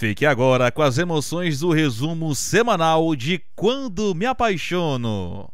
Fique agora com as emoções do resumo semanal de Quando Me Apaixono.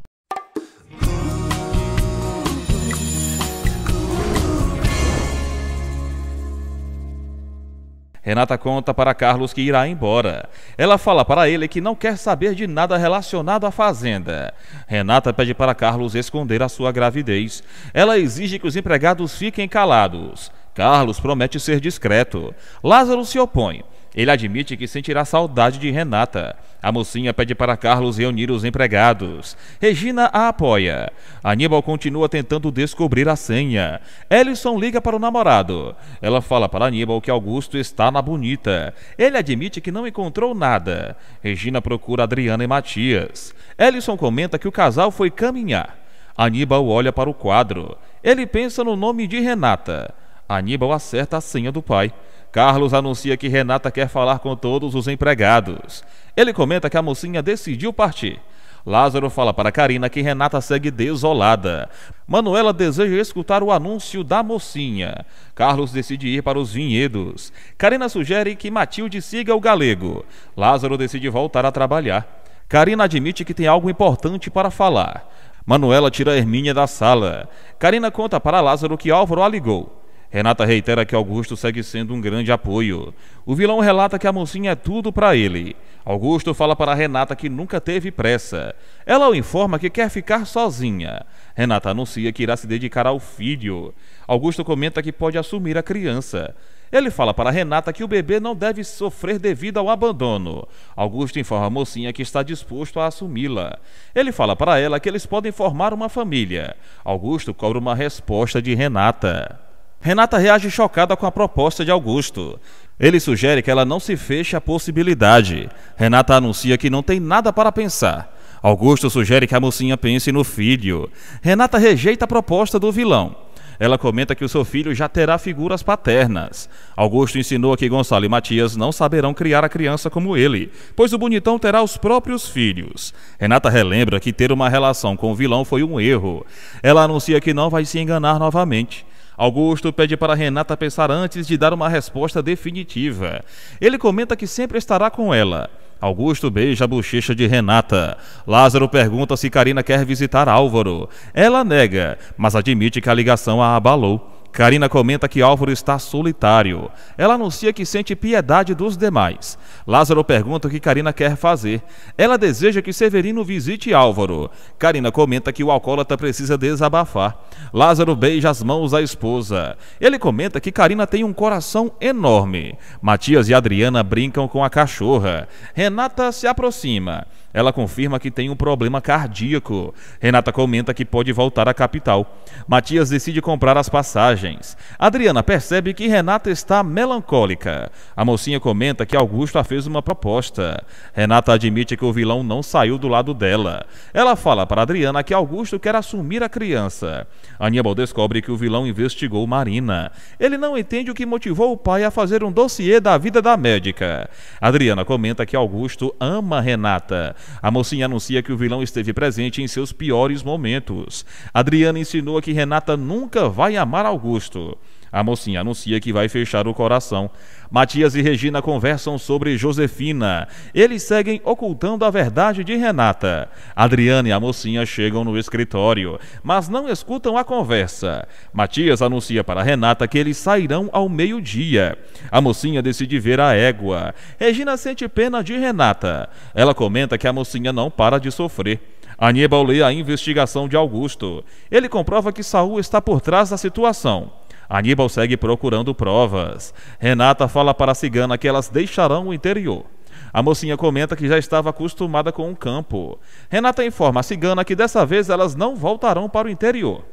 Renata conta para Carlos que irá embora. Ela fala para ele que não quer saber de nada relacionado à fazenda. Renata pede para Carlos esconder a sua gravidez. Ela exige que os empregados fiquem calados. Carlos promete ser discreto. Lázaro se opõe. Ele admite que sentirá saudade de Renata. A mocinha pede para Carlos reunir os empregados. Regina a apoia. Aníbal continua tentando descobrir a senha. Ellison liga para o namorado. Ela fala para Aníbal que Augusto está na Bonita. Ele admite que não encontrou nada. Regina procura Adriana e Matias. Ellison comenta que o casal foi caminhar. Aníbal olha para o quadro. Ele pensa no nome de Renata. Aníbal acerta a senha do pai. Carlos anuncia que Renata quer falar com todos os empregados. Ele comenta que a mocinha decidiu partir. Lázaro fala para Carina que Renata segue desolada. Manuela deseja escutar o anúncio da mocinha. Carlos decide ir para os vinhedos. Carina sugere que Matilde siga o galego. Lázaro decide voltar a trabalhar. Carina admite que tem algo importante para falar. Manuela tira Hermínia da sala. Carina conta para Lázaro que Álvaro a ligou. Renata reitera que Augusto segue sendo um grande apoio. O vilão relata que a mocinha é tudo para ele. Augusto fala para Renata que nunca teve pressa. Ela o informa que quer ficar sozinha. Renata anuncia que irá se dedicar ao filho. Augusto comenta que pode assumir a criança. Ele fala para Renata que o bebê não deve sofrer devido ao abandono. Augusto informa a mocinha que está disposto a assumi-la. Ele fala para ela que eles podem formar uma família. Augusto cobra uma resposta de Renata. Renata reage chocada com a proposta de Augusto. Ele sugere que ela não se feche à possibilidade. Renata anuncia que não tem nada para pensar. Augusto sugere que a mocinha pense no filho. Renata rejeita a proposta do vilão. Ela comenta que o seu filho já terá figuras paternas. Augusto insinua que Gonçalo e Matias não saberão criar a criança como ele, pois o bonitão terá os próprios filhos. Renata relembra que ter uma relação com o vilão foi um erro. Ela anuncia que não vai se enganar novamente. Augusto pede para Renata pensar antes de dar uma resposta definitiva. Ele comenta que sempre estará com ela. Augusto beija a bochecha de Renata. Lázaro pergunta se Carina quer visitar Álvaro. Ela nega, mas admite que a ligação a abalou. Carina comenta que Álvaro está solitário. Ela anuncia que sente piedade dos demais. Lázaro pergunta o que Carina quer fazer. Ela deseja que Severino visite Álvaro. Carina comenta que o alcoólatra precisa desabafar. Lázaro beija as mãos da esposa. Ele comenta que Carina tem um coração enorme. Matias e Adriana brincam com a cachorra. Renata se aproxima. Ela confirma que tem um problema cardíaco. Renata comenta que pode voltar à capital. Matias decide comprar as passagens. Adriana percebe que Renata está melancólica. A mocinha comenta que Augusto a fez uma proposta. Renata admite que o vilão não saiu do lado dela. Ela fala para Adriana que Augusto quer assumir a criança. Aníbal descobre que o vilão investigou Marina. Ele não entende o que motivou o pai a fazer um dossiê da vida da médica. Adriana comenta que Augusto ama Renata. A mocinha anuncia que o vilão esteve presente em seus piores momentos. Adriana insinua que Renata nunca vai amar Augusto. A mocinha anuncia que vai fechar o coração. Matias e Regina conversam sobre Josefina. Eles seguem ocultando a verdade de Renata. Adriana e a mocinha chegam no escritório, mas não escutam a conversa. Matias anuncia para Renata que eles sairão ao meio-dia. A mocinha decide ver a égua. Regina sente pena de Renata. Ela comenta que a mocinha não para de sofrer. Aníbal lê a investigação de Augusto. Ele comprova que Saul está por trás da situação. Aníbal segue procurando provas. Renata fala para a cigana que elas deixarão o interior. A mocinha comenta que já estava acostumada com o campo. Renata informa a cigana que dessa vez elas não voltarão para o interior.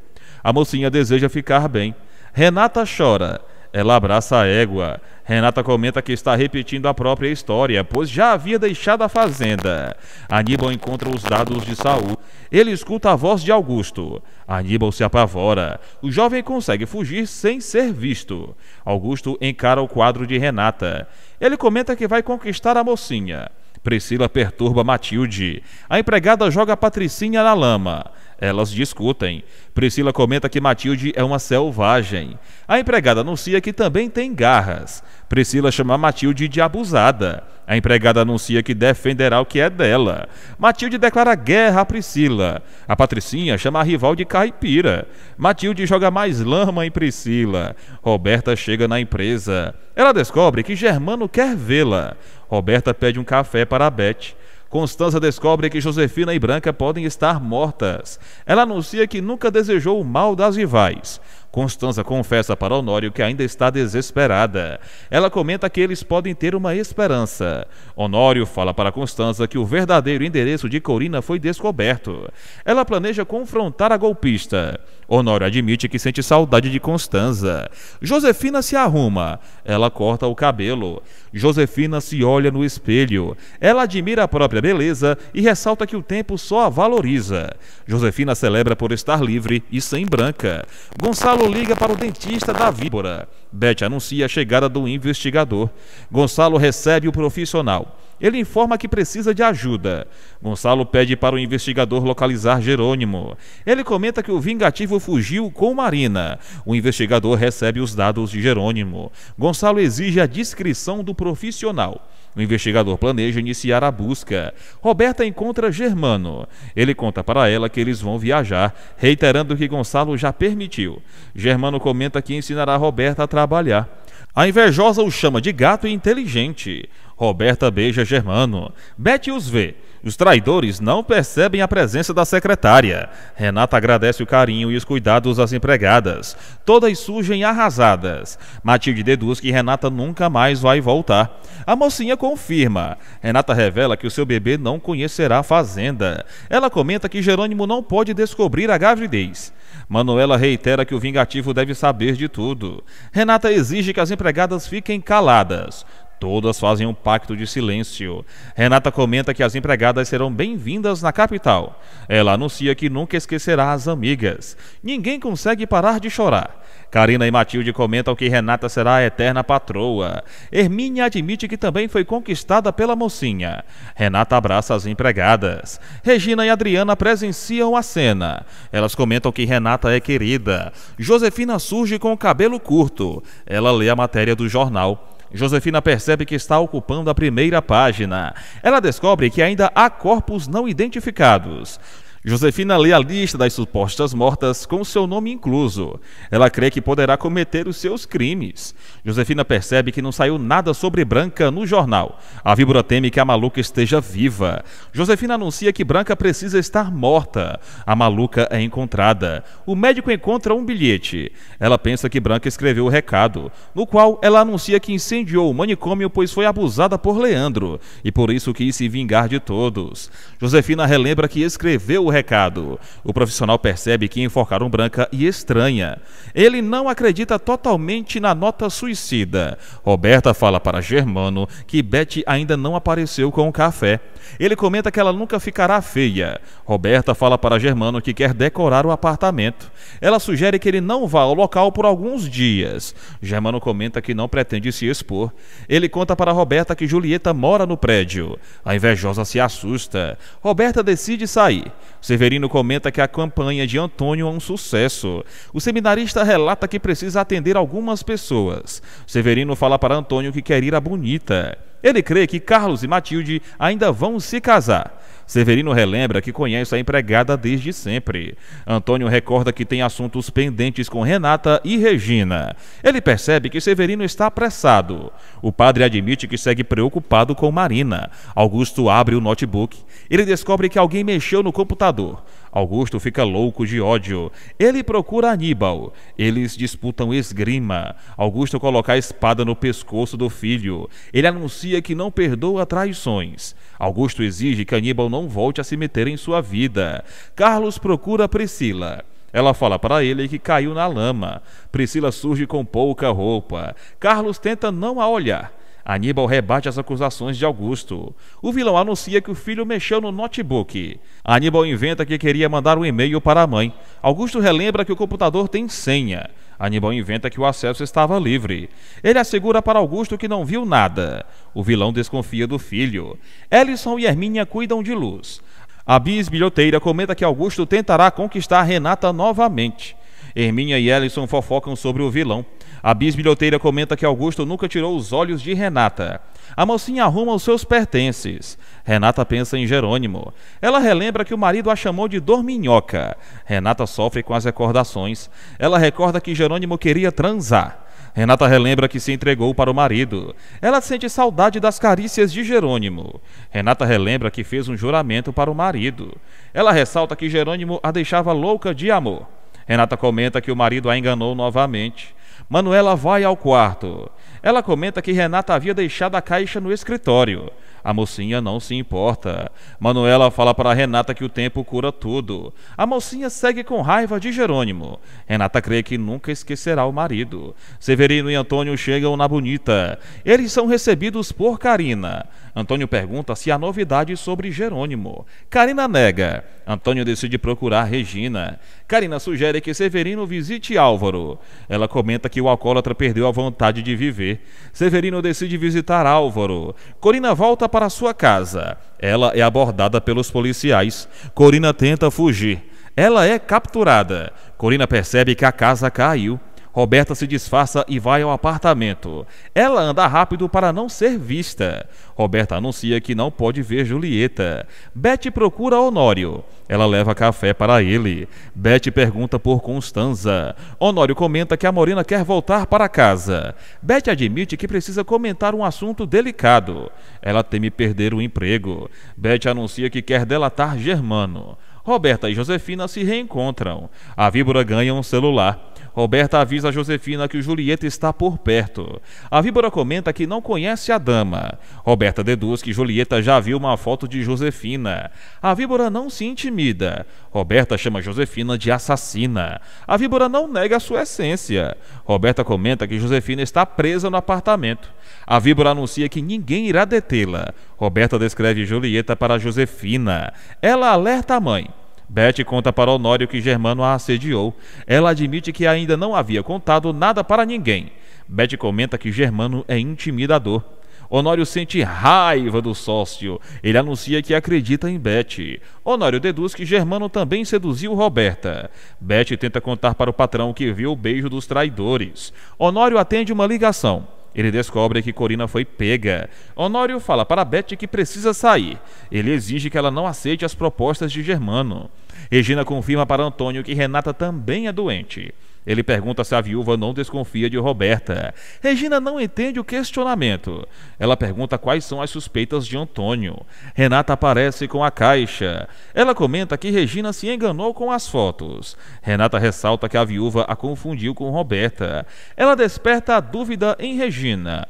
A mocinha deseja ficar bem. Renata chora. Ela abraça a égua. Renata comenta que está repetindo a própria história, pois já havia deixado a fazenda. Aníbal encontra os dados de Saul. Ele escuta a voz de Augusto. Aníbal se apavora. O jovem consegue fugir sem ser visto. Augusto encara o quadro de Renata. Ele comenta que vai conquistar a mocinha. Priscila perturba Matilde. A empregada joga Patricinha na lama. Elas discutem. Priscila comenta que Matilde é uma selvagem. A empregada anuncia que também tem garras. Priscila chama Matilde de abusada. A empregada anuncia que defenderá o que é dela. Matilde declara guerra a Priscila. A Patricinha chama a rival de caipira. Matilde joga mais lama em Priscila. Roberta chega na empresa. Ela descobre que Germano quer vê-la. Roberta pede um café para a Beth. Constança descobre que Josefina e Branca podem estar mortas. Ela anuncia que nunca desejou o mal das rivais. Constança confessa para Honório que ainda está desesperada. Ela comenta que eles podem ter uma esperança. Honório fala para Constança que o verdadeiro endereço de Corina foi descoberto. Ela planeja confrontar a golpista. Honório admite que sente saudade de Constança. Josefina se arruma. Ela corta o cabelo. Josefina se olha no espelho. Ela admira a própria beleza e ressalta que o tempo só a valoriza. Josefina celebra por estar livre e sem Branca. Gonçalo liga para o dentista da víbora. Beth anuncia a chegada do investigador. Gonçalo recebe o profissional. Ele informa que precisa de ajuda. Gonçalo pede para o investigador localizar Jerônimo. Ele comenta que o vingativo fugiu com Marina. O investigador recebe os dados de Jerônimo. Gonçalo exige a descrição do profissional. O investigador planeja iniciar a busca. Roberta encontra Germano. Ele conta para ela que eles vão viajar, reiterando que Gonçalo já permitiu. Germano comenta que ensinará Roberta a trabalhar. A invejosa o chama de gato e inteligente. Roberta beija Germano. Beth os vê. Os traidores não percebem a presença da secretária. Renata agradece o carinho e os cuidados às empregadas. Todas surgem arrasadas. Matilde deduz que Renata nunca mais vai voltar. A mocinha confirma. Renata revela que o seu bebê não conhecerá a fazenda. Ela comenta que Jerônimo não pode descobrir a gravidez. Manuela reitera que o vingativo deve saber de tudo. Renata exige que as empregadas fiquem caladas. Todas fazem um pacto de silêncio. Renata comenta que as empregadas serão bem-vindas na capital. Ela anuncia que nunca esquecerá as amigas. Ninguém consegue parar de chorar. Carina e Matilde comentam que Renata será a eterna patroa. Hermínia admite que também foi conquistada pela mocinha. Renata abraça as empregadas. Regina e Adriana presenciam a cena. Elas comentam que Renata é querida. Josefina surge com o cabelo curto. Ela lê a matéria do jornal. Josefina percebe que está ocupando a primeira página. Ela descobre que ainda há corpos não identificados. Josefina lê a lista das supostas mortas com seu nome incluso. Ela crê que poderá cometer os seus crimes. Josefina percebe que não saiu nada sobre Branca no jornal. A víbora teme que a maluca esteja viva. Josefina anuncia que Branca precisa estar morta. A maluca é encontrada. O médico encontra um bilhete. Ela pensa que Branca escreveu o recado, no qual ela anuncia que incendiou o manicômio pois foi abusada por Leandro e por isso quis se vingar de todos. Josefina relembra que escreveu o recado. O profissional percebe que enforcaram Branca e estranha. Ele não acredita totalmente na nota suicida. Roberta fala para Germano que Beth ainda não apareceu com o café. Ele comenta que ela nunca ficará feia. Roberta fala para Germano que quer decorar o apartamento. Ela sugere que ele não vá ao local por alguns dias. Germano comenta que não pretende se expor. Ele conta para Roberta que Julieta mora no prédio. A invejosa se assusta. Roberta decide sair. Severino comenta que a campanha de Antônio é um sucesso. O seminarista relata que precisa atender algumas pessoas. Severino fala para Antônio que quer ir à Bonita. Ele crê que Carlos e Matilde ainda vão se casar. Severino relembra que conhece a empregada desde sempre. Antônio recorda que tem assuntos pendentes com Renata e Regina. Ele percebe que Severino está apressado. O padre admite que segue preocupado com Marina. Augusto abre o notebook. Ele descobre que alguém mexeu no computador. Augusto fica louco de ódio. Ele procura Aníbal. Eles disputam esgrima. Augusto coloca a espada no pescoço do filho. Ele anuncia que não perdoa traições. Augusto exige que Aníbal não volte a se meter em sua vida. Carlos procura Priscila. Ela fala para ele que caiu na lama. Priscila surge com pouca roupa. Carlos tenta não a olhar. Aníbal rebate as acusações de Augusto. O vilão anuncia que o filho mexeu no notebook. Aníbal inventa que queria mandar um e-mail para a mãe. Augusto relembra que o computador tem senha. Aníbal inventa que o acesso estava livre. Ele assegura para Augusto que não viu nada. O vilão desconfia do filho. Ellison e Hermínia cuidam de Luz. A bisbilhoteira comenta que Augusto tentará conquistar Renata novamente. Hermínia e Ellison fofocam sobre o vilão. A bisbilhoteira comenta que Augusto nunca tirou os olhos de Renata. A mocinha arruma os seus pertences. Renata pensa em Jerônimo. Ela relembra que o marido a chamou de dorminhoca. Renata sofre com as recordações. Ela recorda que Jerônimo queria transar. Renata relembra que se entregou para o marido. Ela sente saudade das carícias de Jerônimo. Renata relembra que fez um juramento para o marido. Ela ressalta que Jerônimo a deixava louca de amor. Renata comenta que o marido a enganou novamente. Manuela vai ao quarto. Ela comenta que Renata havia deixado a caixa no escritório. A mocinha não se importa. Manuela fala para Renata que o tempo cura tudo. A mocinha segue com raiva de Jerônimo. Renata crê que nunca esquecerá o marido. Severino e Antônio chegam na Bonita. Eles são recebidos por Carina. Antônio pergunta se há novidades sobre Jerônimo. Carina nega. Antônio decide procurar Regina. Carina sugere que Severino visite Álvaro. Ela comenta que o alcoólatra perdeu a vontade de viver. Severino decide visitar Álvaro. Corina volta para sua casa. Ela é abordada pelos policiais. Corina tenta fugir. Ela é capturada. Corina percebe que a casa caiu. Roberta se disfarça e vai ao apartamento. Ela anda rápido para não ser vista. Roberta anuncia que não pode ver Julieta. Beth procura Honório. Ela leva café para ele. Beth pergunta por Constanza. Honório comenta que a Morena quer voltar para casa. Beth admite que precisa comentar um assunto delicado. Ela teme perder o emprego. Beth anuncia que quer delatar Germano. Roberta e Josefina se reencontram. A víbora ganha um celular. Roberta avisa a Josefina que Julieta está por perto. A víbora comenta que não conhece a dama. Roberta deduz que Julieta já viu uma foto de Josefina. A víbora não se intimida. Roberta chama Josefina de assassina. A víbora não nega a sua essência. Roberta comenta que Josefina está presa no apartamento. A víbora anuncia que ninguém irá detê-la. Roberta descreve Julieta para Josefina. Ela alerta a mãe. Beth conta para Honório que Germano a assediou. Ela admite que ainda não havia contado nada para ninguém. Beth comenta que Germano é intimidador. Honório sente raiva do sócio. Ele anuncia que acredita em Beth. Honório deduz que Germano também seduziu Roberta. Beth tenta contar para o patrão que viu o beijo dos traidores. Honório atende uma ligação. Ele descobre que Corina foi pega. Honório fala para Beth que precisa sair. Ele exige que ela não aceite as propostas de Germano. Regina confirma para Antônio que Renata também é doente. Ele pergunta se a viúva não desconfia de Roberta. Regina não entende o questionamento. Ela pergunta quais são as suspeitas de Antônio. Renata aparece com a caixa. Ela comenta que Regina se enganou com as fotos. Renata ressalta que a viúva a confundiu com Roberta. Ela desperta a dúvida em Regina.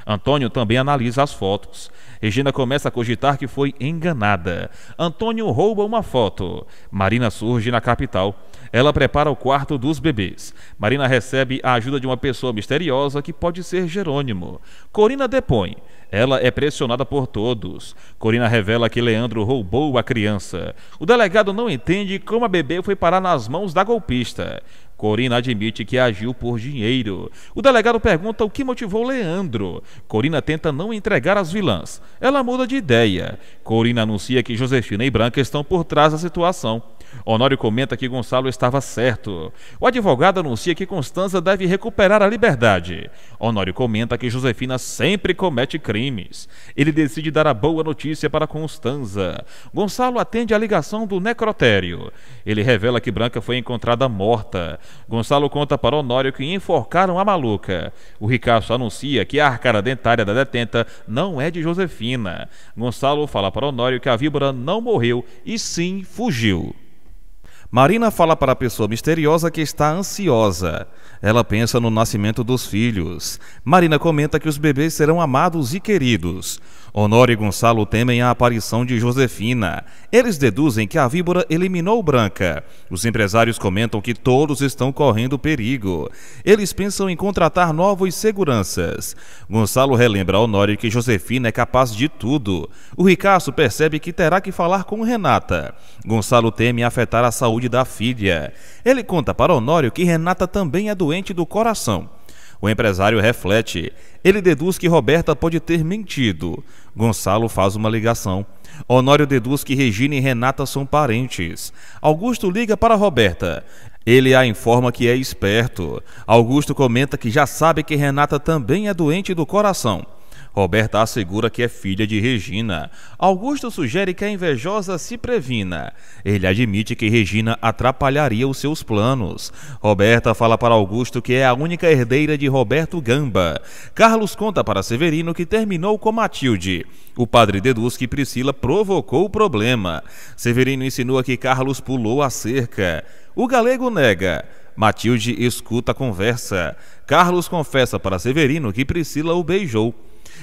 Antônio também analisa as fotos. Regina começa a cogitar que foi enganada. Antônio rouba uma foto. Marina surge na capital. Ela prepara o quarto dos bebês. Marina recebe a ajuda de uma pessoa misteriosa que pode ser Jerônimo. Corina depõe. Ela é pressionada por todos. Corina revela que Leandro roubou a criança. O delegado não entende como a bebê foi parar nas mãos da golpista. Corina admite que agiu por dinheiro. O delegado pergunta o que motivou Leandro. Corina tenta não entregar as vilãs. Ela muda de ideia. Corina anuncia que Josefina e Branca estão por trás da situação. Honório comenta que Gonçalo estava certo. O advogado anuncia que Constanza deve recuperar a liberdade. Honório comenta que Josefina sempre comete crimes. Ele decide dar a boa notícia para Constanza. Gonçalo atende a ligação do necrotério. Ele revela que Branca foi encontrada morta. Gonçalo conta para Honório que enforcaram a maluca. O ricaço anuncia que a arcada dentária da detenta não é de Josefina. Gonçalo fala para Honório que a víbora não morreu e sim fugiu. Marina fala para a pessoa misteriosa que está ansiosa. Ela pensa no nascimento dos filhos. Marina comenta que os bebês serão amados e queridos. Honório e Gonçalo temem a aparição de Josefina. Eles deduzem que a víbora eliminou Branca. Os empresários comentam que todos estão correndo perigo. Eles pensam em contratar novos seguranças. Gonçalo relembra a Honório que Josefina é capaz de tudo. O ricaço percebe que terá que falar com Renata. Gonçalo teme afetar a saúde da filha. Ele conta para Honório que Renata também é doente do coração. O empresário reflete. Ele deduz que Roberta pode ter mentido. Gonçalo faz uma ligação. Honório deduz que Regina e Renata são parentes. Augusto liga para Roberta. Ele a informa que é esperto. Augusto comenta que já sabe que Renata também é doente do coração. Roberta assegura que é filha de Regina. Augusto sugere que a invejosa se previna. Ele admite que Regina atrapalharia os seus planos. Roberta fala para Augusto que é a única herdeira de Roberto Gamba. Carlos conta para Severino que terminou com Matilde. O padre deduz que Priscila provocou o problema. Severino insinua que Carlos pulou a cerca. O galego nega. Matilde escuta a conversa. Carlos confessa para Severino que Priscila o beijou.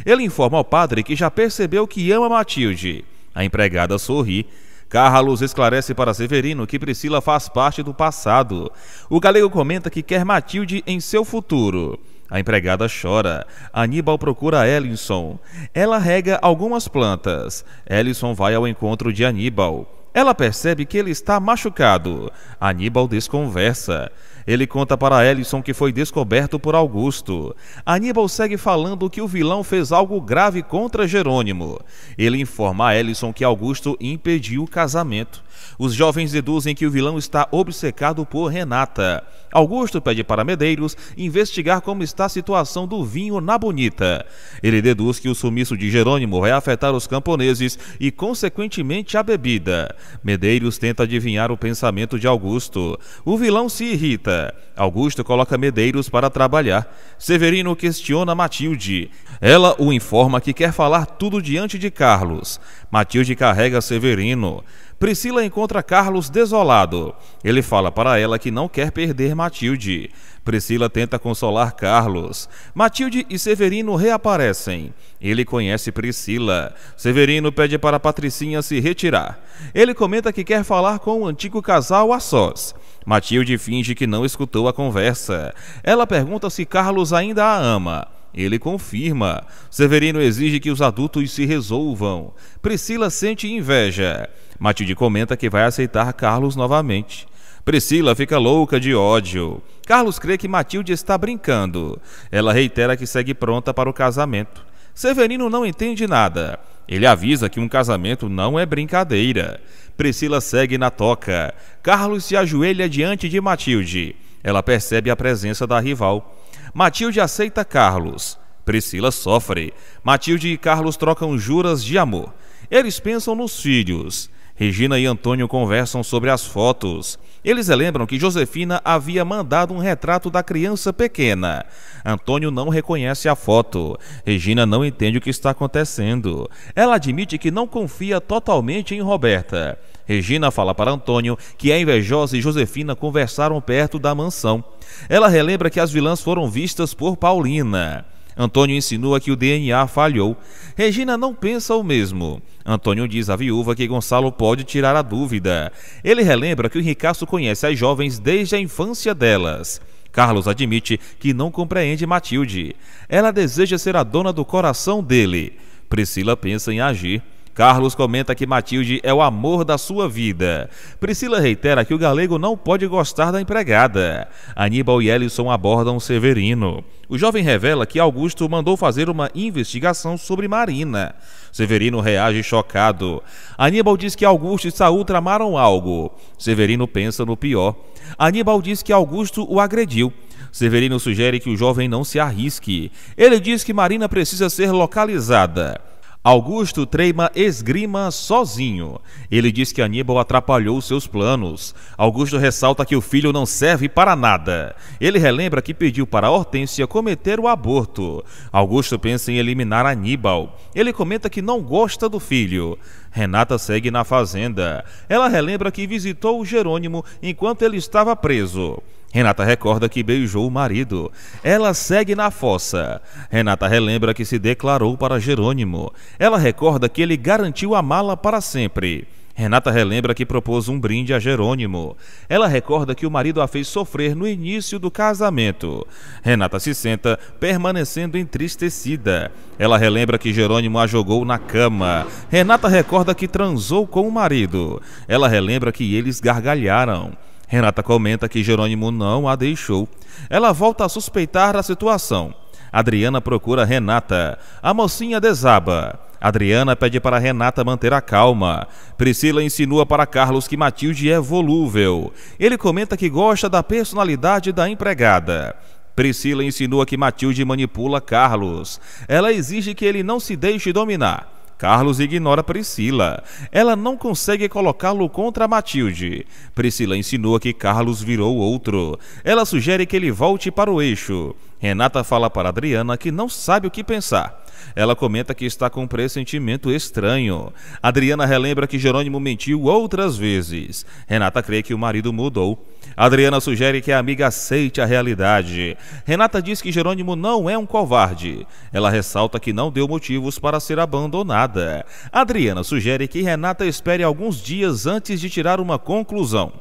Ele informa ao padre que já percebeu que ama Matilde. A empregada sorri. Carlos esclarece para Severino que Priscila faz parte do passado. O galego comenta que quer Matilde em seu futuro. A empregada chora. Aníbal procura Elison. Ela rega algumas plantas. Elison vai ao encontro de Aníbal. Ela percebe que ele está machucado. Aníbal desconversa. Ele conta para Elison que foi descoberto por Augusto. Aníbal segue falando que o vilão fez algo grave contra Jerônimo. Ele informa a Elison que Augusto impediu o casamento. Os jovens deduzem que o vilão está obcecado por Renata. Augusto pede para Medeiros investigar como está a situação do vinho na Bonita. Ele deduz que o sumiço de Jerônimo vai afetar os camponeses e, consequentemente, a bebida. Medeiros tenta adivinhar o pensamento de Augusto. O vilão se irrita. Augusto coloca Medeiros para trabalhar. Severino questiona Matilde. Ela o informa que quer falar tudo diante de Carlos. Matilde carrega Severino. Priscila encontra Carlos desolado. Ele fala para ela que não quer perder Matilde. Priscila tenta consolar Carlos. Matilde e Severino reaparecem. Ele conhece Priscila. Severino pede para Patricinha se retirar. Ele comenta que quer falar com o antigo casal a sós. Matilde finge que não escutou a conversa. Ela pergunta se Carlos ainda a ama. Ele confirma. Severino exige que os adultos se resolvam. Priscila sente inveja. Matilde comenta que vai aceitar Carlos novamente. Priscila fica louca de ódio. Carlos crê que Matilde está brincando. Ela reitera que segue pronta para o casamento. Severino não entende nada. Ele avisa que um casamento não é brincadeira. Priscila segue na toca. Carlos se ajoelha diante de Matilde. Ela percebe a presença da rival. Matilde aceita Carlos. Priscila sofre. Matilde e Carlos trocam juras de amor. Eles pensam nos filhos. Regina e Antônio conversam sobre as fotos. Eles relembram que Josefina havia mandado um retrato da criança pequena. Antônio não reconhece a foto. Regina não entende o que está acontecendo. Ela admite que não confia totalmente em Roberta. Regina fala para Antônio que é invejosa e Josefina conversaram perto da mansão. Ela relembra que as vilãs foram vistas por Paulina. Antônio insinua que o DNA falhou. Regina não pensa o mesmo. Antônio diz à viúva que Gonçalo pode tirar a dúvida. Ele relembra que o ricaço conhece as jovens desde a infância delas. Carlos admite que não compreende Matilde. Ela deseja ser a dona do coração dele. Priscila pensa em agir. Carlos comenta que Matilde é o amor da sua vida. Priscila reitera que o galego não pode gostar da empregada. Aníbal e Elison abordam Severino. O jovem revela que Augusto mandou fazer uma investigação sobre Marina. Severino reage chocado. Aníbal diz que Augusto e Saul tramaram algo. Severino pensa no pior. Aníbal diz que Augusto o agrediu. Severino sugere que o jovem não se arrisque. Ele diz que Marina precisa ser localizada. Augusto treima esgrima sozinho. Ele diz que Aníbal atrapalhou seus planos. Augusto ressalta que o filho não serve para nada. Ele relembra que pediu para Hortência cometer o aborto. Augusto pensa em eliminar Aníbal. Ele comenta que não gosta do filho. Renata segue na fazenda. Ela relembra que visitou Jerônimo enquanto ele estava preso. Renata recorda que beijou o marido. Ela segue na fossa. Renata relembra que se declarou para Jerônimo. Ela recorda que ele garantiu a mala para sempre. Renata relembra que propôs um brinde a Jerônimo. Ela recorda que o marido a fez sofrer no início do casamento. Renata se senta, permanecendo entristecida. Ela relembra que Jerônimo a jogou na cama. Renata recorda que transou com o marido. Ela relembra que eles gargalharam. Renata comenta que Jerônimo não a deixou. Ela volta a suspeitar da situação. Adriana procura Renata. A mocinha desaba. Adriana pede para Renata manter a calma. Priscila insinua para Carlos que Matilde é volúvel. Ele comenta que gosta da personalidade da empregada. Priscila insinua que Matilde manipula Carlos. Ela exige que ele não se deixe dominar. Carlos ignora Priscila. Ela não consegue colocá-lo contra Matilde. Priscila insinua que Carlos virou outro. Ela sugere que ele volte para o eixo. Renata fala para Adriana que não sabe o que pensar. Ela comenta que está com um pressentimento estranho. Adriana relembra que Jerônimo mentiu outras vezes. Renata crê que o marido mudou. Adriana sugere que a amiga aceite a realidade. Renata diz que Jerônimo não é um covarde. Ela ressalta que não deu motivos para ser abandonada. Adriana sugere que Renata espere alguns dias antes de tirar uma conclusão.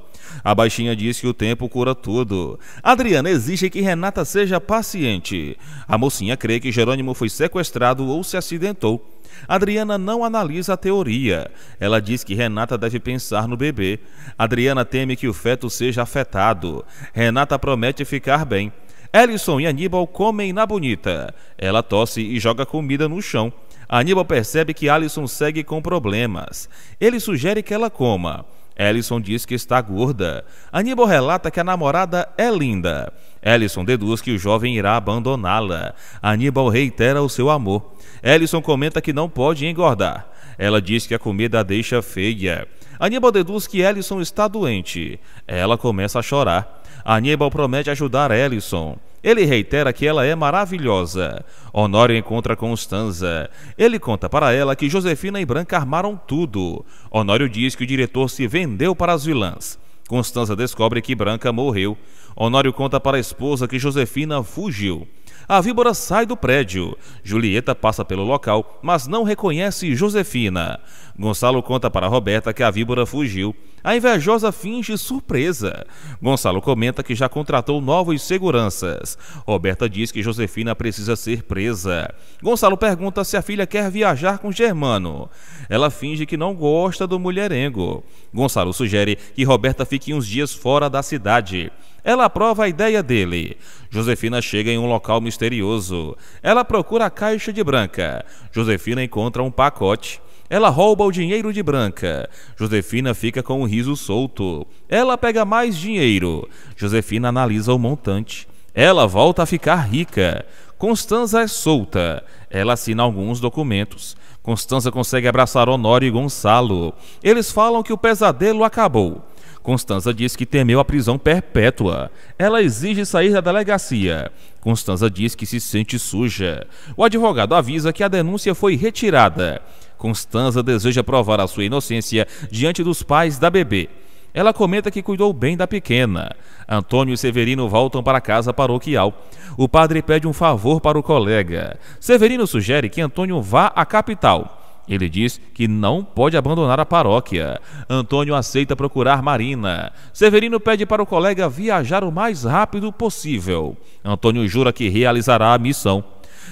A baixinha diz que o tempo cura tudo. Adriana exige que Renata seja paciente. A mocinha crê que Jerônimo foi sequestrado ou se acidentou. Adriana não analisa a teoria. Ela diz que Renata deve pensar no bebê. Adriana teme que o feto seja afetado. Renata promete ficar bem. Ellison e Aníbal comem na bonita. Ela tosse e joga comida no chão. Aníbal percebe que Alisson segue com problemas. Ele sugere que ela coma. Ellison diz que está gorda. Aníbal relata que a namorada é linda. Ellison deduz que o jovem irá abandoná-la. Aníbal reitera o seu amor. Ellison comenta que não pode engordar. Ela diz que a comida a deixa feia. Aníbal deduz que Ellison está doente. Ela começa a chorar. Aníbal promete ajudar Ellison. Ele reitera que ela é maravilhosa. Honório encontra Constanza. Ele conta para ela que Josefina e Branca armaram tudo. Honório diz que o diretor se vendeu para as vilãs. Constanza descobre que Branca morreu. Honório conta para a esposa que Josefina fugiu. A víbora sai do prédio. Julieta passa pelo local, mas não reconhece Josefina. Gonçalo conta para Roberta que a víbora fugiu. A invejosa finge surpresa. Gonçalo comenta que já contratou novos seguranças. Roberta diz que Josefina precisa ser presa. Gonçalo pergunta se a filha quer viajar com Germano. Ela finge que não gosta do mulherengo. Gonçalo sugere que Roberta fique uns dias fora da cidade. Ela aprova a ideia dele. Josefina chega em um local misterioso. Ela procura a caixa de Branca. Josefina encontra um pacote. Ela rouba o dinheiro de Branca. Josefina fica com o riso solto. Ela pega mais dinheiro. Josefina analisa o montante. Ela volta a ficar rica. Constanza é solta. Ela assina alguns documentos. Constanza consegue abraçar Honório e Gonçalo. Eles falam que o pesadelo acabou. Constanza diz que temeu a prisão perpétua. Ela exige sair da delegacia. Constanza diz que se sente suja. O advogado avisa que a denúncia foi retirada. Constanza deseja provar a sua inocência diante dos pais da bebê. Ela comenta que cuidou bem da pequena. Antônio e Severino voltam para a casa paroquial. O padre pede um favor para o colega. Severino sugere que Antônio vá à capital. Ele diz que não pode abandonar a paróquia. Antônio aceita procurar Marina. Severino pede para o colega viajar o mais rápido possível. Antônio jura que realizará a missão.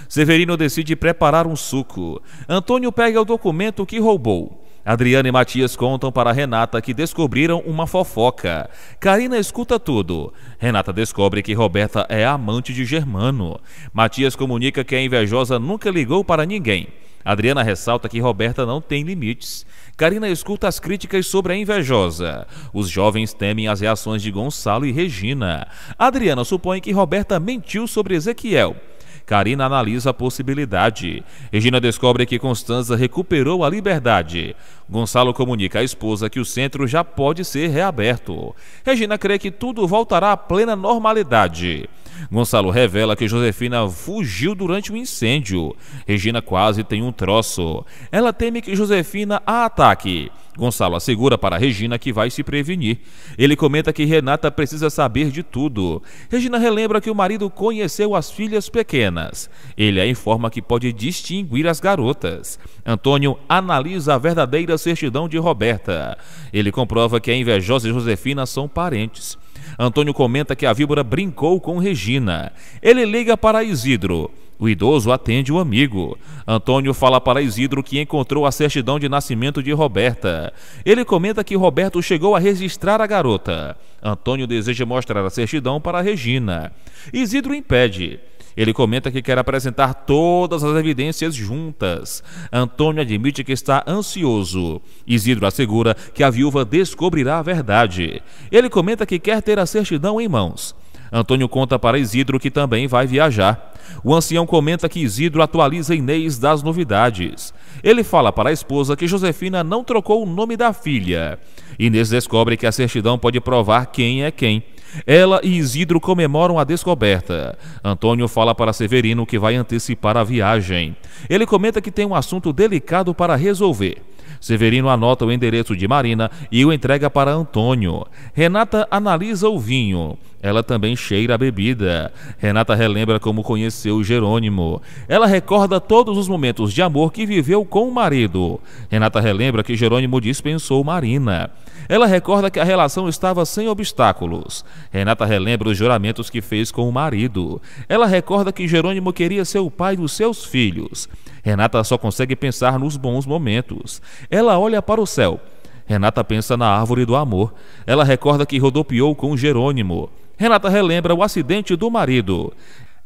Severino decide preparar um suco. Antônio pega o documento que roubou. Adriana e Matias contam para Renata que descobriram uma fofoca. Karina escuta tudo. Renata descobre que Roberta é a amante de Germano. Matias comunica que a invejosa nunca ligou para ninguém. Adriana ressalta que Roberta não tem limites. Karina escuta as críticas sobre a invejosa. Os jovens temem as reações de Gonçalo e Regina. Adriana supõe que Roberta mentiu sobre Ezequiel. Karina analisa a possibilidade. Regina descobre que Constanza recuperou a liberdade. Gonçalo comunica à esposa que o centro já pode ser reaberto. Regina crê que tudo voltará à plena normalidade. Gonçalo revela que Josefina fugiu durante o incêndio. Regina quase tem um troço. Ela teme que Josefina a ataque. Gonçalo assegura para Regina que vai se prevenir. Ele comenta que Renata precisa saber de tudo. Regina relembra que o marido conheceu as filhas pequenas. Ele a informa que pode distinguir as garotas. Antônio analisa a verdadeira certidão de Roberta. Ele comprova que a invejosa e Josefina são parentes. Antônio comenta que a víbora brincou com Regina. Ele liga para Isidro. O idoso atende o amigo. Antônio fala para Isidro que encontrou a certidão de nascimento de Roberta. Ele comenta que Roberto chegou a registrar a garota. Antônio deseja mostrar a certidão para Regina. Isidro impede. Ele comenta que quer apresentar todas as evidências juntas. Antônio admite que está ansioso. Isidro assegura que a viúva descobrirá a verdade. Ele comenta que quer ter a certidão em mãos. Antônio conta para Isidro que também vai viajar. O ancião comenta que Isidro atualiza Inês das novidades. Ele fala para a esposa que Josefina não trocou o nome da filha. Inês descobre que a certidão pode provar quem é quem. Ela e Isidro comemoram a descoberta. Antônio fala para Severino que vai antecipar a viagem. Ele comenta que tem um assunto delicado para resolver. Severino anota o endereço de Marina e o entrega para Antônio. Renata analisa o vinho. Ela também cheira a bebida. Renata relembra como conheceu Jerônimo. Ela recorda todos os momentos de amor que viveu com o marido. Renata relembra que Jerônimo dispensou Marina. Ela recorda que a relação estava sem obstáculos. Renata relembra os juramentos que fez com o marido. Ela recorda que Jerônimo queria ser o pai dos seus filhos. Renata só consegue pensar nos bons momentos. Ela olha para o céu. Renata pensa na árvore do amor. Ela recorda que rodopiou com Jerônimo. Renata relembra o acidente do marido.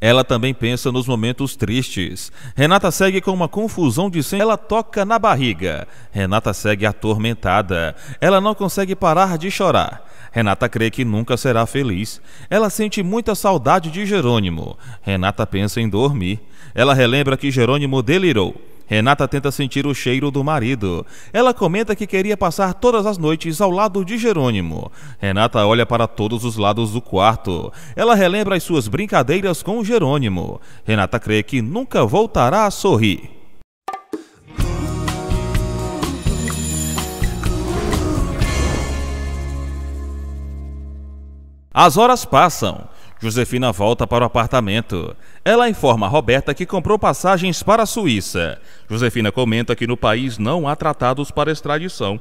Ela também pensa nos momentos tristes. Renata segue com uma confusão de senso. Ela toca na barriga. Renata segue atormentada. Ela não consegue parar de chorar. Renata crê que nunca será feliz. Ela sente muita saudade de Jerônimo. Renata pensa em dormir. Ela relembra que Jerônimo delirou. Renata tenta sentir o cheiro do marido. Ela comenta que queria passar todas as noites ao lado de Jerônimo. Renata olha para todos os lados do quarto. Ela relembra as suas brincadeiras com Jerônimo. Renata crê que nunca voltará a sorrir. As horas passam. Josefina volta para o apartamento. Ela informa a Roberta que comprou passagens para a Suíça. Josefina comenta que no país não há tratados para extradição.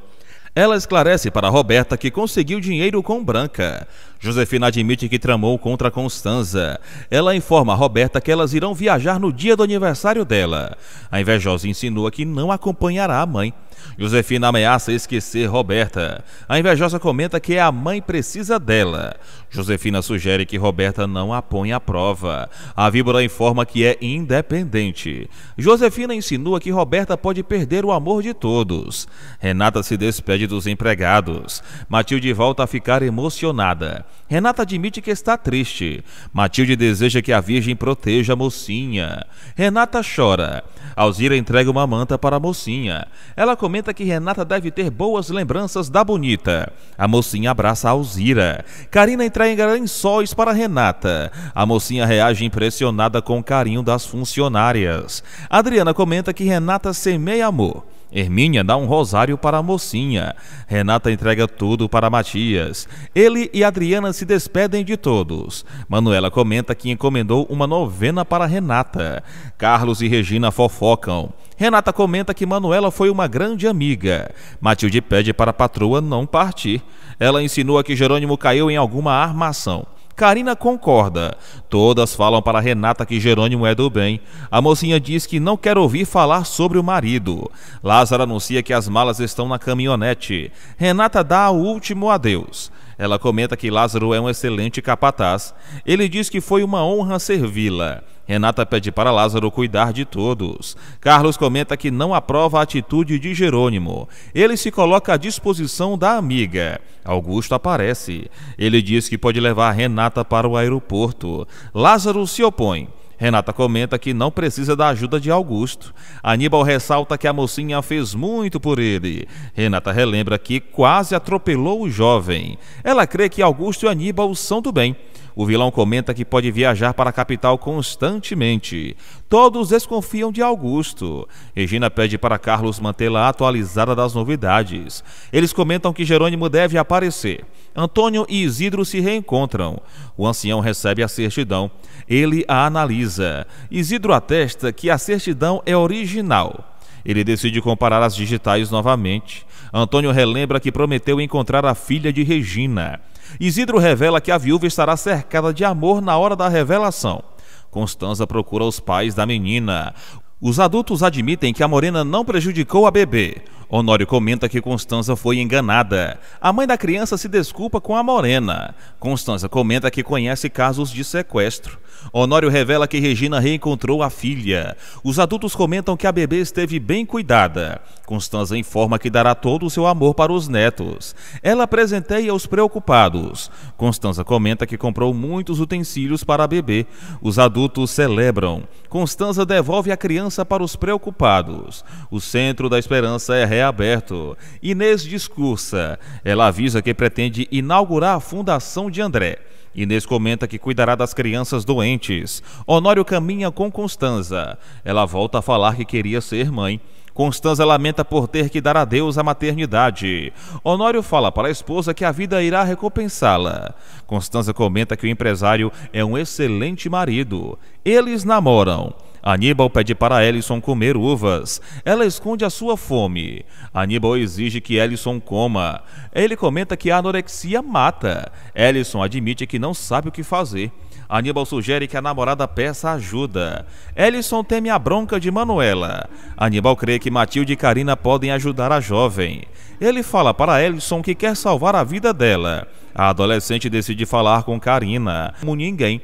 Ela esclarece para Roberta que conseguiu dinheiro com Branca. Josefina admite que tramou contra Constanza. Ela informa a Roberta que elas irão viajar no dia do aniversário dela. A invejosa insinua que não acompanhará a mãe. Josefina ameaça esquecer Roberta. A invejosa comenta que a mãe precisa dela. Josefina sugere que Roberta não a ponha à prova. A víbora informa que é independente. Josefina insinua que Roberta pode perder o amor de todos. Renata se despede dos empregados. Matilde volta a ficar emocionada. Renata admite que está triste. Matilde deseja que a Virgem proteja a mocinha. Renata chora. Alzira entrega uma manta para a mocinha. Ela comenta que Renata deve ter boas lembranças da bonita. A mocinha abraça a Alzira. Karina entrega lençóis para Renata. A mocinha reage impressionada com o carinho das funcionárias. Adriana comenta que Renata semeia amor. Hermínia dá um rosário para a mocinha. Renata entrega tudo para Matias. Ele e Adriana se despedem de todos. Manuela comenta que encomendou uma novena para Renata. Carlos e Regina fofocam. Renata comenta que Manuela foi uma grande amiga. Matilde pede para a patroa não partir. Ela insinua que Jerônimo caiu em alguma armação. Karina concorda. Todas falam para Renata que Jerônimo é do bem. A mocinha diz que não quer ouvir falar sobre o marido. Lázaro anuncia que as malas estão na caminhonete. Renata dá o último adeus. Ela comenta que Lázaro é um excelente capataz. Ele diz que foi uma honra servi-la. Renata pede para Lázaro cuidar de todos. Carlos comenta que não aprova a atitude de Jerônimo. Ele se coloca à disposição da amiga. Augusto aparece. Ele diz que pode levar Renata para o aeroporto. Lázaro se opõe. Renata comenta que não precisa da ajuda de Augusto. Aníbal ressalta que a mocinha fez muito por ele. Renata relembra que quase atropelou o jovem. Ela crê que Augusto e Aníbal são do bem. O vilão comenta que pode viajar para a capital constantemente. Todos desconfiam de Augusto. Regina pede para Carlos mantê-la atualizada das novidades. Eles comentam que Jerônimo deve aparecer. Antônio e Isidro se reencontram. O ancião recebe a certidão. Ele a analisa. Isidro atesta que a certidão é original. Ele decide comparar as digitais novamente. Antônio relembra que prometeu encontrar a filha de Regina. Isidro revela que a viúva estará cercada de amor na hora da revelação. Constanza procura os pais da menina. Os adultos admitem que a morena não prejudicou a bebê. Honório comenta que Constanza foi enganada. A mãe da criança se desculpa com a morena. Constanza comenta que conhece casos de sequestro. Honório revela que Regina reencontrou a filha. Os adultos comentam que a bebê esteve bem cuidada. Constanza informa que dará todo o seu amor para os netos. Ela presenteia os preocupados. Constanza comenta que comprou muitos utensílios para a bebê. Os adultos celebram. Constanza devolve a criança para os preocupados. O Centro da Esperança é reaberto. Inês discursa. Ela avisa que pretende inaugurar a Fundação de André. Inês comenta que cuidará das crianças doentes. Honório caminha com Constanza. Ela volta a falar que queria ser mãe. Constanza lamenta por ter que dar adeus à maternidade. Honório fala para a esposa que a vida irá recompensá-la. Constanza comenta que o empresário é um excelente marido. Eles namoram. Aníbal pede para Ellison comer uvas. Ela esconde a sua fome. Aníbal exige que Ellison coma. Ele comenta que a anorexia mata. Ellison admite que não sabe o que fazer. Aníbal sugere que a namorada peça ajuda. Ellison teme a bronca de Manuela. Aníbal crê que Matilde e Carina podem ajudar a jovem. Ele fala para Ellison que quer salvar a vida dela. A adolescente decide falar com Carina, como ninguém.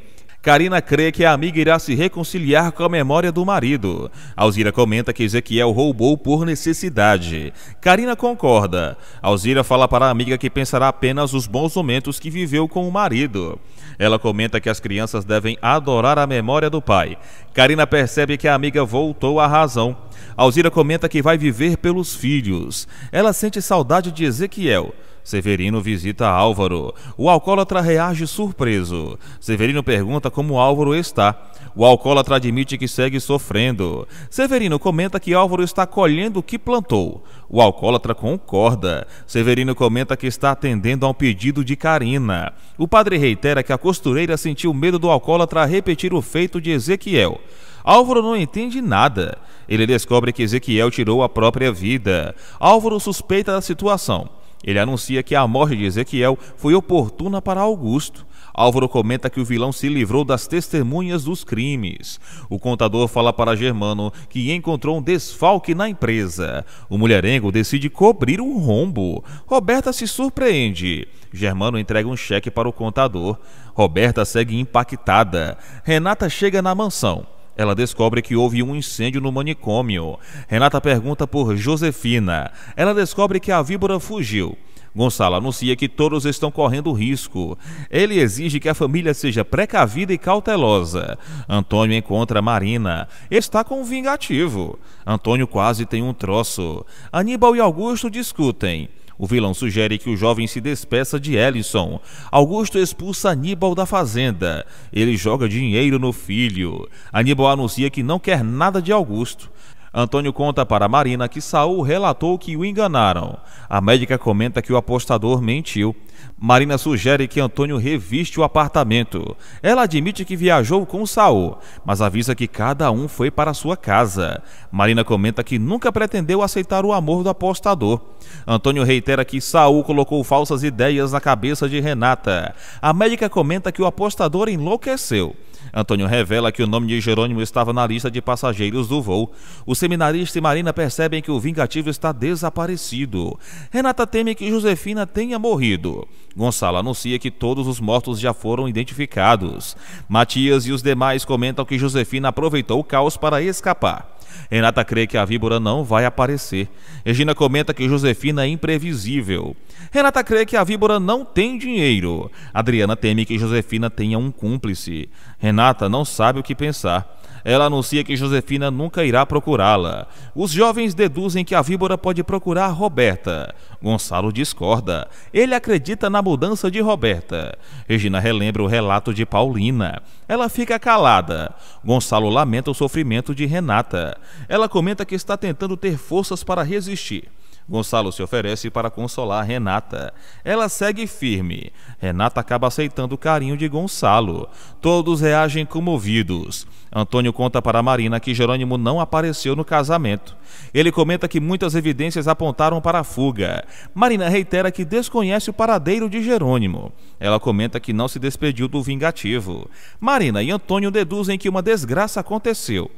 Carina crê que a amiga irá se reconciliar com a memória do marido. Alzira comenta que Ezequiel roubou por necessidade. Carina concorda. Alzira fala para a amiga que pensará apenas os bons momentos que viveu com o marido. Ela comenta que as crianças devem adorar a memória do pai. Carina percebe que a amiga voltou à razão. Alzira comenta que vai viver pelos filhos. Ela sente saudade de Ezequiel. Severino visita Álvaro. O alcoólatra reage surpreso. Severino pergunta como Álvaro está. O alcoólatra admite que segue sofrendo. Severino comenta que Álvaro está colhendo o que plantou. O alcoólatra concorda. Severino comenta que está atendendo a um pedido de Carina. O padre reitera que a costureira sentiu medo do alcoólatra repetir o feito de Ezequiel. Álvaro não entende nada. Ele descobre que Ezequiel tirou a própria vida. Álvaro suspeita da situação. Ele anuncia que a morte de Ezequiel foi oportuna para Augusto. Álvaro comenta que o vilão se livrou das testemunhas dos crimes. O contador fala para Germano que encontrou um desfalque na empresa. O mulherengo decide cobrir o rombo. Roberta se surpreende. Germano entrega um cheque para o contador. Roberta segue impactada. Renata chega na mansão. Ela descobre que houve um incêndio no manicômio. Renata pergunta por Josefina. Ela descobre que a víbora fugiu. Gonçalo anuncia que todos estão correndo risco. Ele exige que a família seja precavida e cautelosa. Antônio encontra Marina. Está com um vingativo. Antônio quase tem um troço. Aníbal e Augusto discutem. O vilão sugere que o jovem se despeça de Ellison. Augusto expulsa Aníbal da fazenda. Ele joga dinheiro no filho. Aníbal anuncia que não quer nada de Augusto. Antônio conta para Marina que Saul relatou que o enganaram. A médica comenta que o apostador mentiu. Marina sugere que Antônio reviste o apartamento. Ela admite que viajou com Saul, mas avisa que cada um foi para sua casa. Marina comenta que nunca pretendeu aceitar o amor do apostador. Antônio reitera que Saul colocou falsas ideias na cabeça de Renata. A médica comenta que o apostador enlouqueceu. Antônio revela que o nome de Jerônimo estava na lista de passageiros do voo. O seminarista e Marina percebem que o vingativo está desaparecido. Renata teme que Josefina tenha morrido. Gonçalo anuncia que todos os mortos já foram identificados. Matias e os demais comentam que Josefina aproveitou o caos para escapar. Renata crê que a víbora não vai aparecer. Regina comenta que Josefina é imprevisível. Renata crê que a víbora não tem dinheiro. Adriana teme que Josefina tenha um cúmplice. Renata não sabe o que pensar. Ela anuncia que Josefina nunca irá procurá-la. Os jovens deduzem que a víbora pode procurar Roberta. Gonçalo discorda. Ele acredita na mudança de Roberta. Regina relembra o relato de Paulina. Ela fica calada. Gonçalo lamenta o sofrimento de Renata. Ela comenta que está tentando ter forças para resistir. Gonçalo se oferece para consolar Renata. Ela segue firme. Renata acaba aceitando o carinho de Gonçalo. Todos reagem comovidos. Antônio conta para Marina que Jerônimo não apareceu no casamento. Ele comenta que muitas evidências apontaram para a fuga. Marina reitera que desconhece o paradeiro de Jerônimo. Ela comenta que não se despediu do vingativo. Marina e Antônio deduzem que uma desgraça aconteceu.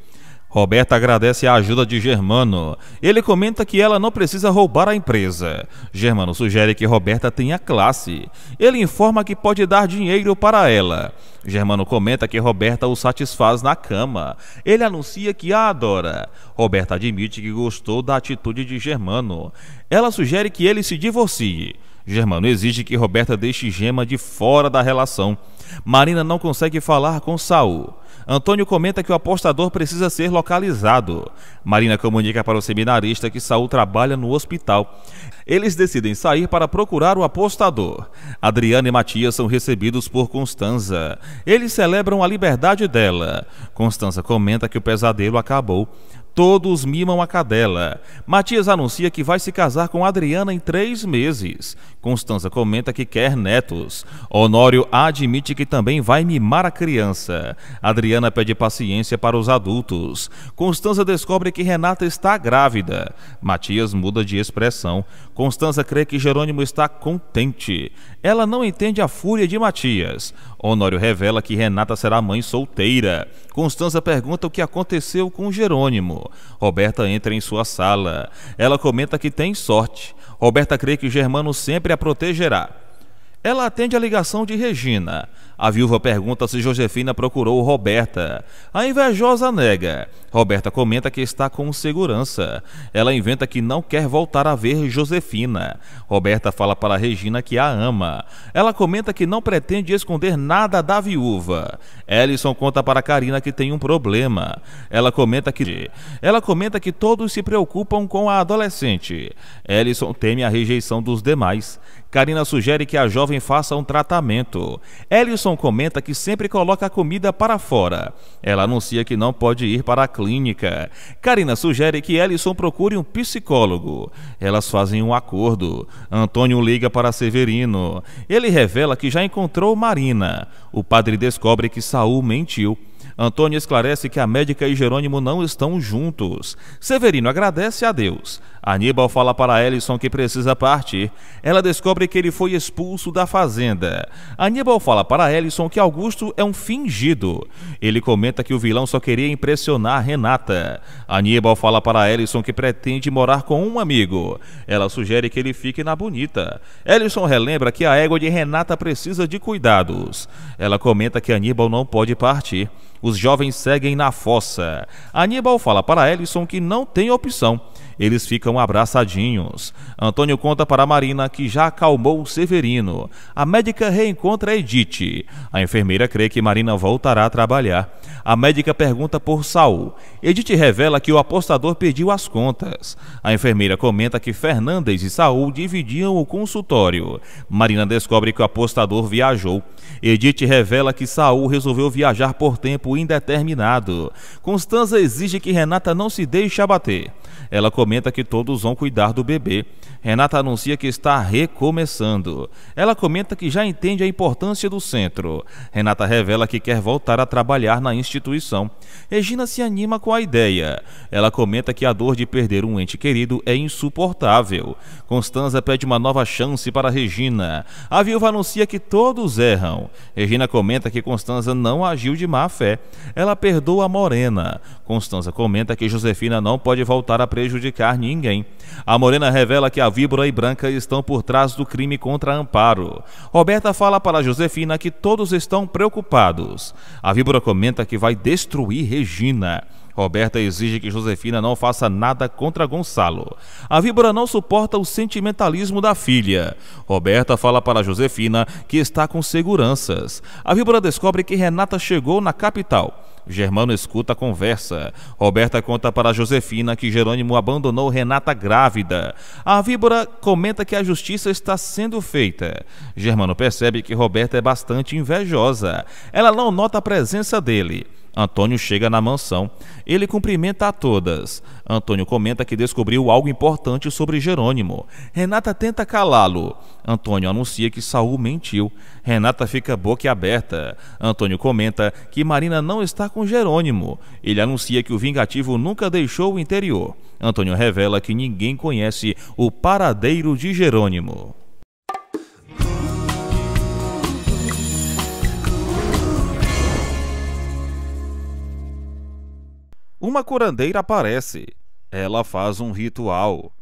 Roberta agradece a ajuda de Germano. Ele comenta que ela não precisa roubar a empresa. Germano sugere que Roberta tenha classe. Ele informa que pode dar dinheiro para ela. Germano comenta que Roberta o satisfaz na cama. Ele anuncia que a adora. Roberta admite que gostou da atitude de Germano. Ela sugere que ele se divorcie. Germano exige que Roberta deixe Gema de fora da relação. Marina não consegue falar com Saul. Antônio comenta que o apostador precisa ser localizado. Marina comunica para o seminarista que Saul trabalha no hospital. Eles decidem sair para procurar o apostador. Adriana e Matias são recebidos por Constanza. Eles celebram a liberdade dela. Constanza comenta que o pesadelo acabou. Todos mimam a cadela. Matias anuncia que vai se casar com Adriana em 3 meses. Constanza comenta que quer netos. Honório admite que também vai mimar a criança. Adriana pede paciência para os adultos. Constanza descobre que Renata está grávida. Matias muda de expressão. Constanza crê que Jerônimo está contente. Ela não entende a fúria de Matias. Honório revela que Renata será mãe solteira. Constanza pergunta o que aconteceu com Jerônimo. Roberta entra em sua sala. Ela comenta que tem sorte. Roberta crê que Germano sempre a protegerá. Ela atende a ligação de Regina. A viúva pergunta se Josefina procurou Roberta. A invejosa nega. Roberta comenta que está com segurança. Ela inventa que não quer voltar a ver Josefina. Roberta fala para Regina que a ama. Ela comenta que não pretende esconder nada da viúva. Ellison conta para Karina que tem um problema. Ela comenta que todos se preocupam com a adolescente. Ellison teme a rejeição dos demais. Karina sugere que a jovem faça um tratamento. Ellison comenta que sempre coloca a comida para fora. Ela anuncia que não pode ir para a clínica. Karina sugere que Ellison procure um psicólogo. Elas fazem um acordo. Antônio liga para Severino. Ele revela que já encontrou Marina. O padre descobre que Saul mentiu. Antônio esclarece que a médica e Jerônimo não estão juntos. Severino agradece a Deus. Aníbal fala para Ellison que precisa partir. Ela descobre que ele foi expulso da fazenda. Aníbal fala para Ellison que Augusto é um fingido. Ele comenta que o vilão só queria impressionar Renata. Aníbal fala para Ellison que pretende morar com um amigo. Ela sugere que ele fique na Bonita. Ellison relembra que a égua de Renata precisa de cuidados. Ela comenta que Aníbal não pode partir. Os jovens seguem na fossa. Aníbal fala para Ellison que não tem opção. Eles ficam abraçadinhos. Antônio conta para Marina que já acalmou Severino. A médica reencontra Edith. A enfermeira crê que Marina voltará a trabalhar. A médica pergunta por Saul. Edith revela que o apostador pediu as contas. A enfermeira comenta que Fernandes e Saul dividiam o consultório. Marina descobre que o apostador viajou. Edith revela que Saul resolveu viajar por tempo indeterminado. Constanza exige que Renata não se deixe abater. Ela comenta que todos vão cuidar do bebê. Renata anuncia que está recomeçando. Ela comenta que já entende a importância do centro. Renata revela que quer voltar a trabalhar na instituição. Regina se anima com a ideia. Ela comenta que a dor de perder um ente querido é insuportável. Constanza pede uma nova chance para Regina. A viúva anuncia que todos erram. Regina comenta que Constanza não agiu de má fé. Ela perdoa a Morena. Constanza comenta que Josefina não pode voltar a prejudicar ninguém. A Morena revela que a Víbora e Branca estão por trás do crime contra Amparo. Roberta fala para Josefina que todos estão preocupados. A Víbora comenta que vai destruir Regina. Roberta exige que Josefina não faça nada contra Gonçalo. A Víbora não suporta o sentimentalismo da filha. Roberta fala para Josefina que está com seguranças. A Víbora descobre que Renata chegou na capital. Germano escuta a conversa. Roberta conta para Josefina que Jerônimo abandonou Renata grávida. A Víbora comenta que a justiça está sendo feita. Germano percebe que Roberta é bastante invejosa. Ela não nota a presença dele. Antônio chega na mansão. Ele cumprimenta a todas. Antônio comenta que descobriu algo importante sobre Jerônimo. Renata tenta calá-lo. Antônio anuncia que Saul mentiu. Renata fica boquiaberta. Antônio comenta que Marina não está com Jerônimo. Ele anuncia que o vingativo nunca deixou o interior. Antônio revela que ninguém conhece o paradeiro de Jerônimo. Uma curandeira aparece. Ela faz um ritual.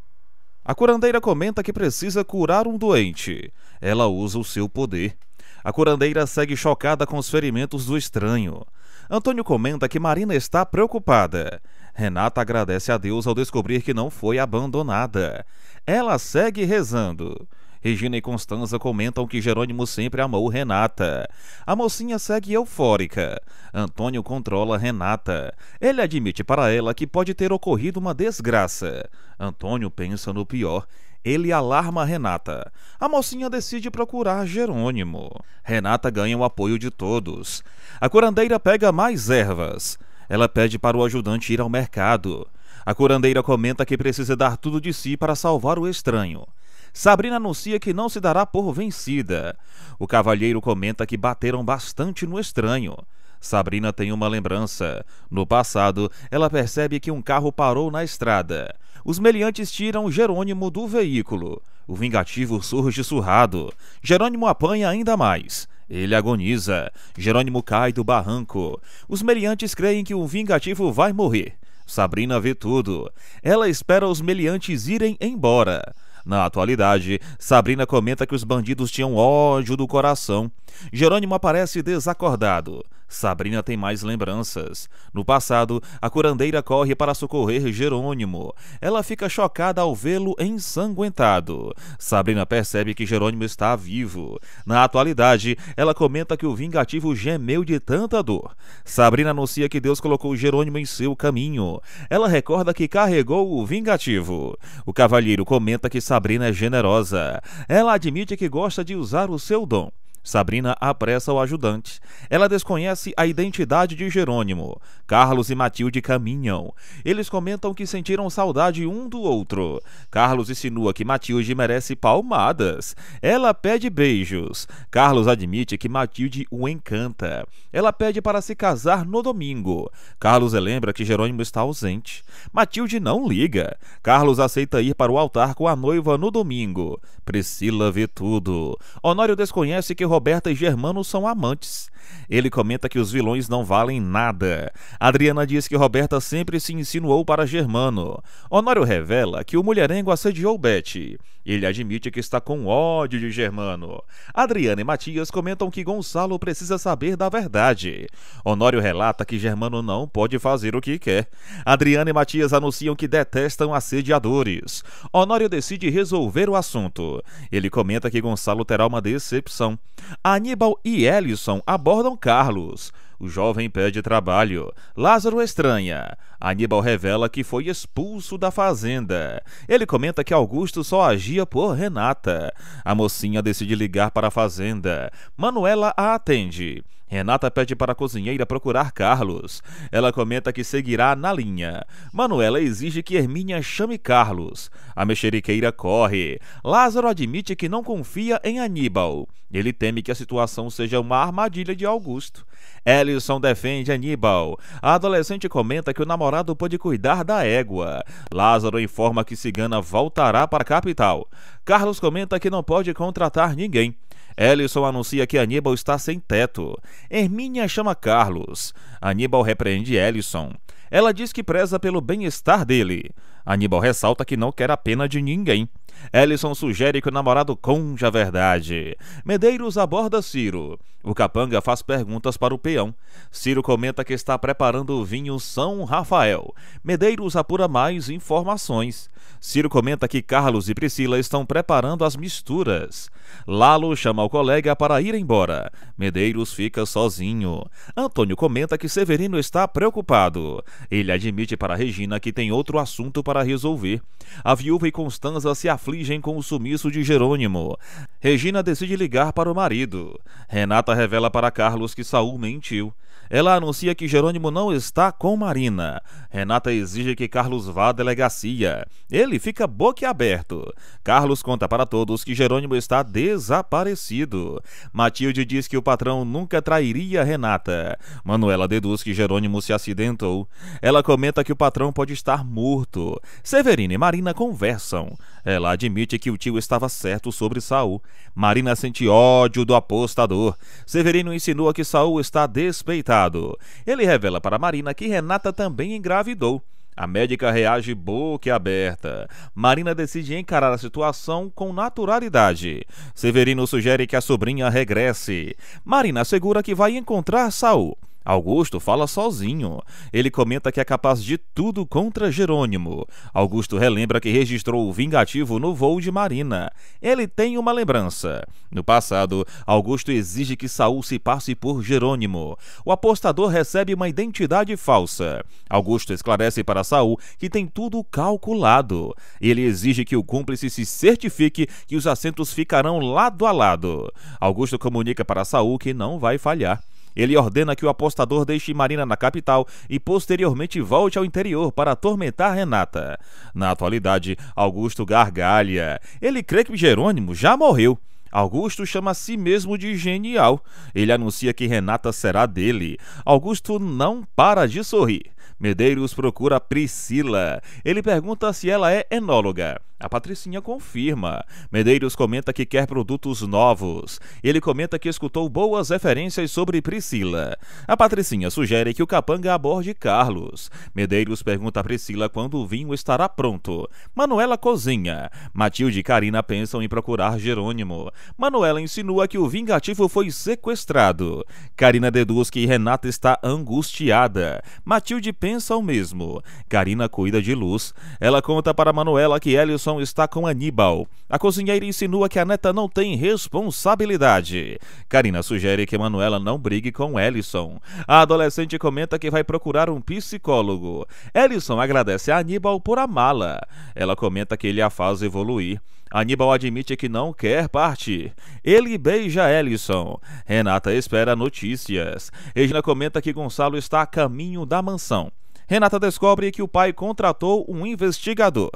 A curandeira comenta que precisa curar um doente. Ela usa o seu poder. A curandeira segue chocada com os ferimentos do estranho. Antônio comenta que Marina está preocupada. Renata agradece a Deus ao descobrir que não foi abandonada. Ela segue rezando. Regina e Constanza comentam que Jerônimo sempre amou Renata. A mocinha segue eufórica. Antônio controla Renata. Ele admite para ela que pode ter ocorrido uma desgraça. Antônio pensa no pior. Ele alarma Renata. A mocinha decide procurar Jerônimo. Renata ganha o apoio de todos. A curandeira pega mais ervas. Ela pede para o ajudante ir ao mercado. A curandeira comenta que precisa dar tudo de si para salvar o estranho. Sabrina anuncia que não se dará por vencida. O cavalheiro comenta que bateram bastante no estranho. Sabrina tem uma lembrança. No passado, ela percebe que um carro parou na estrada. Os meliantes tiram Jerônimo do veículo. O vingativo surge surrado. Jerônimo apanha ainda mais. Ele agoniza. Jerônimo cai do barranco. Os meliantes creem que o vingativo vai morrer. Sabrina vê tudo. Ela espera os meliantes irem embora. Na atualidade, Sabrina comenta que os bandidos tinham ódio do coração. Jerônimo aparece desacordado. Sabrina tem mais lembranças. No passado, a curandeira corre para socorrer Jerônimo. Ela fica chocada ao vê-lo ensanguentado. Sabrina percebe que Jerônimo está vivo. Na atualidade, ela comenta que o vingativo gemeu de tanta dor. Sabrina anuncia que Deus colocou Jerônimo em seu caminho. Ela recorda que carregou o vingativo. O cavalheiro comenta que Sabrina é generosa. Ela admite que gosta de usar o seu dom. Sabrina apressa o ajudante. Ela desconhece a identidade de Jerônimo. Carlos e Matilde caminham. Eles comentam que sentiram saudade um do outro. Carlos insinua que Matilde merece palmadas. Ela pede beijos. Carlos admite que Matilde o encanta. Ela pede para se casar no domingo. Carlos lembra que Jerônimo está ausente. Matilde não liga. Carlos aceita ir para o altar com a noiva no domingo. Priscila vê tudo. Honório desconhece que Roberta e Germano são amantes. Ele comenta que os vilões não valem nada. Adriana diz que Roberta sempre se insinuou para Germano. Honório revela que o mulherengo assediou Beth. Ele admite que está com ódio de Germano. Adriana e Matias comentam que Gonçalo precisa saber da verdade. Honório relata que Germano não pode fazer o que quer. Adriana e Matias anunciam que detestam assediadores. Honório decide resolver o assunto. Ele comenta que Gonçalo terá uma decepção. Aníbal e Ellison abordam Carlos. O jovem pede trabalho. Lázaro estranha. Aníbal revela que foi expulso da fazenda. Ele comenta que Augusto só agia por Renata. A mocinha decide ligar para a fazenda. Manuela a atende. Renata pede para a cozinheira procurar Carlos. Ela comenta que seguirá na linha. Manuela exige que Hermínia chame Carlos. A mexeriqueira corre. Lázaro admite que não confia em Aníbal. Ele teme que a situação seja uma armadilha de Augusto. Ellison defende Aníbal. A adolescente comenta que o namorado pode cuidar da égua. Lázaro informa que Cigana voltará para a capital. Carlos comenta que não pode contratar ninguém. Ellison anuncia que Aníbal está sem teto. Hermínia chama Carlos. Aníbal repreende Ellison. Ela diz que preza pelo bem-estar dele. Aníbal ressalta que não quer a pena de ninguém. Ellison sugere que o namorado conte a verdade. Medeiros aborda Ciro. O capanga faz perguntas para o peão. Ciro comenta que está preparando o vinho São Rafael. Medeiros apura mais informações. Ciro comenta que Carlos e Priscila estão preparando as misturas. Lalo chama o colega para ir embora. Medeiros fica sozinho. Antônio comenta que Severino está preocupado. Ele admite para Regina que tem outro assunto para resolver. A viúva e Constanza se afastam afligem com o sumiço de Jerônimo. Regina decide ligar para o marido. Renata revela para Carlos que Saul mentiu. Ela anuncia que Jerônimo não está com Marina. Renata exige que Carlos vá à delegacia. Ele fica boquiaberto. Carlos conta para todos que Jerônimo está desaparecido. Matilde diz que o patrão nunca trairia Renata. Manuela deduz que Jerônimo se acidentou. Ela comenta que o patrão pode estar morto. Severino e Marina conversam. Ela admite que o tio estava certo sobre Saul. Marina sente ódio do apostador. Severino insinua que Saul está despeitado. Ele revela para Marina que Renata também engravidou. A médica reage boquiaberta. Marina decide encarar a situação com naturalidade. Severino sugere que a sobrinha regresse. Marina assegura que vai encontrar Saul. Augusto fala sozinho. Ele comenta que é capaz de tudo contra Jerônimo. Augusto relembra que registrou o vingativo no voo de Marina. Ele tem uma lembrança. No passado, Augusto exige que Saul se passe por Jerônimo. O apostador recebe uma identidade falsa. Augusto esclarece para Saul que tem tudo calculado. Ele exige que o cúmplice se certifique que os assentos ficarão lado a lado. Augusto comunica para Saul que não vai falhar. Ele ordena que o apostador deixe Marina na capital e posteriormente volte ao interior para atormentar Renata. Na atualidade, Augusto gargalha. Ele crê que Jerônimo já morreu. Augusto chama a si mesmo de genial. Ele anuncia que Renata será dele. Augusto não para de sorrir. Medeiros procura Priscila. Ele pergunta se ela é enóloga. A Patricinha confirma. Medeiros comenta que quer produtos novos. Ele comenta que escutou boas referências sobre Priscila. A Patricinha sugere que o capanga aborde Carlos. Medeiros pergunta a Priscila quando o vinho estará pronto. Manuela cozinha. Matilde e Carina pensam em procurar Jerônimo. Manuela insinua que o vingativo foi sequestrado. Carina deduz que Renata está angustiada. Matilde pensa o mesmo. Carina cuida de Luz. Ela conta para Manuela que Elison está com Aníbal. A cozinheira insinua que a neta não tem responsabilidade. Carina sugere que Manuela não brigue com Elison. A adolescente comenta que vai procurar um psicólogo. Elison agradece a Aníbal por amá-la. Ela comenta que ele a faz evoluir. Aníbal admite que não quer partir. Ele beija Elison. Renata espera notícias. Regina comenta que Gonçalo está a caminho da mansão. Renata descobre que o pai contratou um investigador.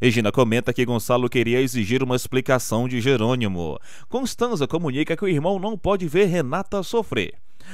Regina comenta que Gonçalo queria exigir uma explicação de Jerônimo. Constanza comunica que o irmão não pode ver Renata sofrer.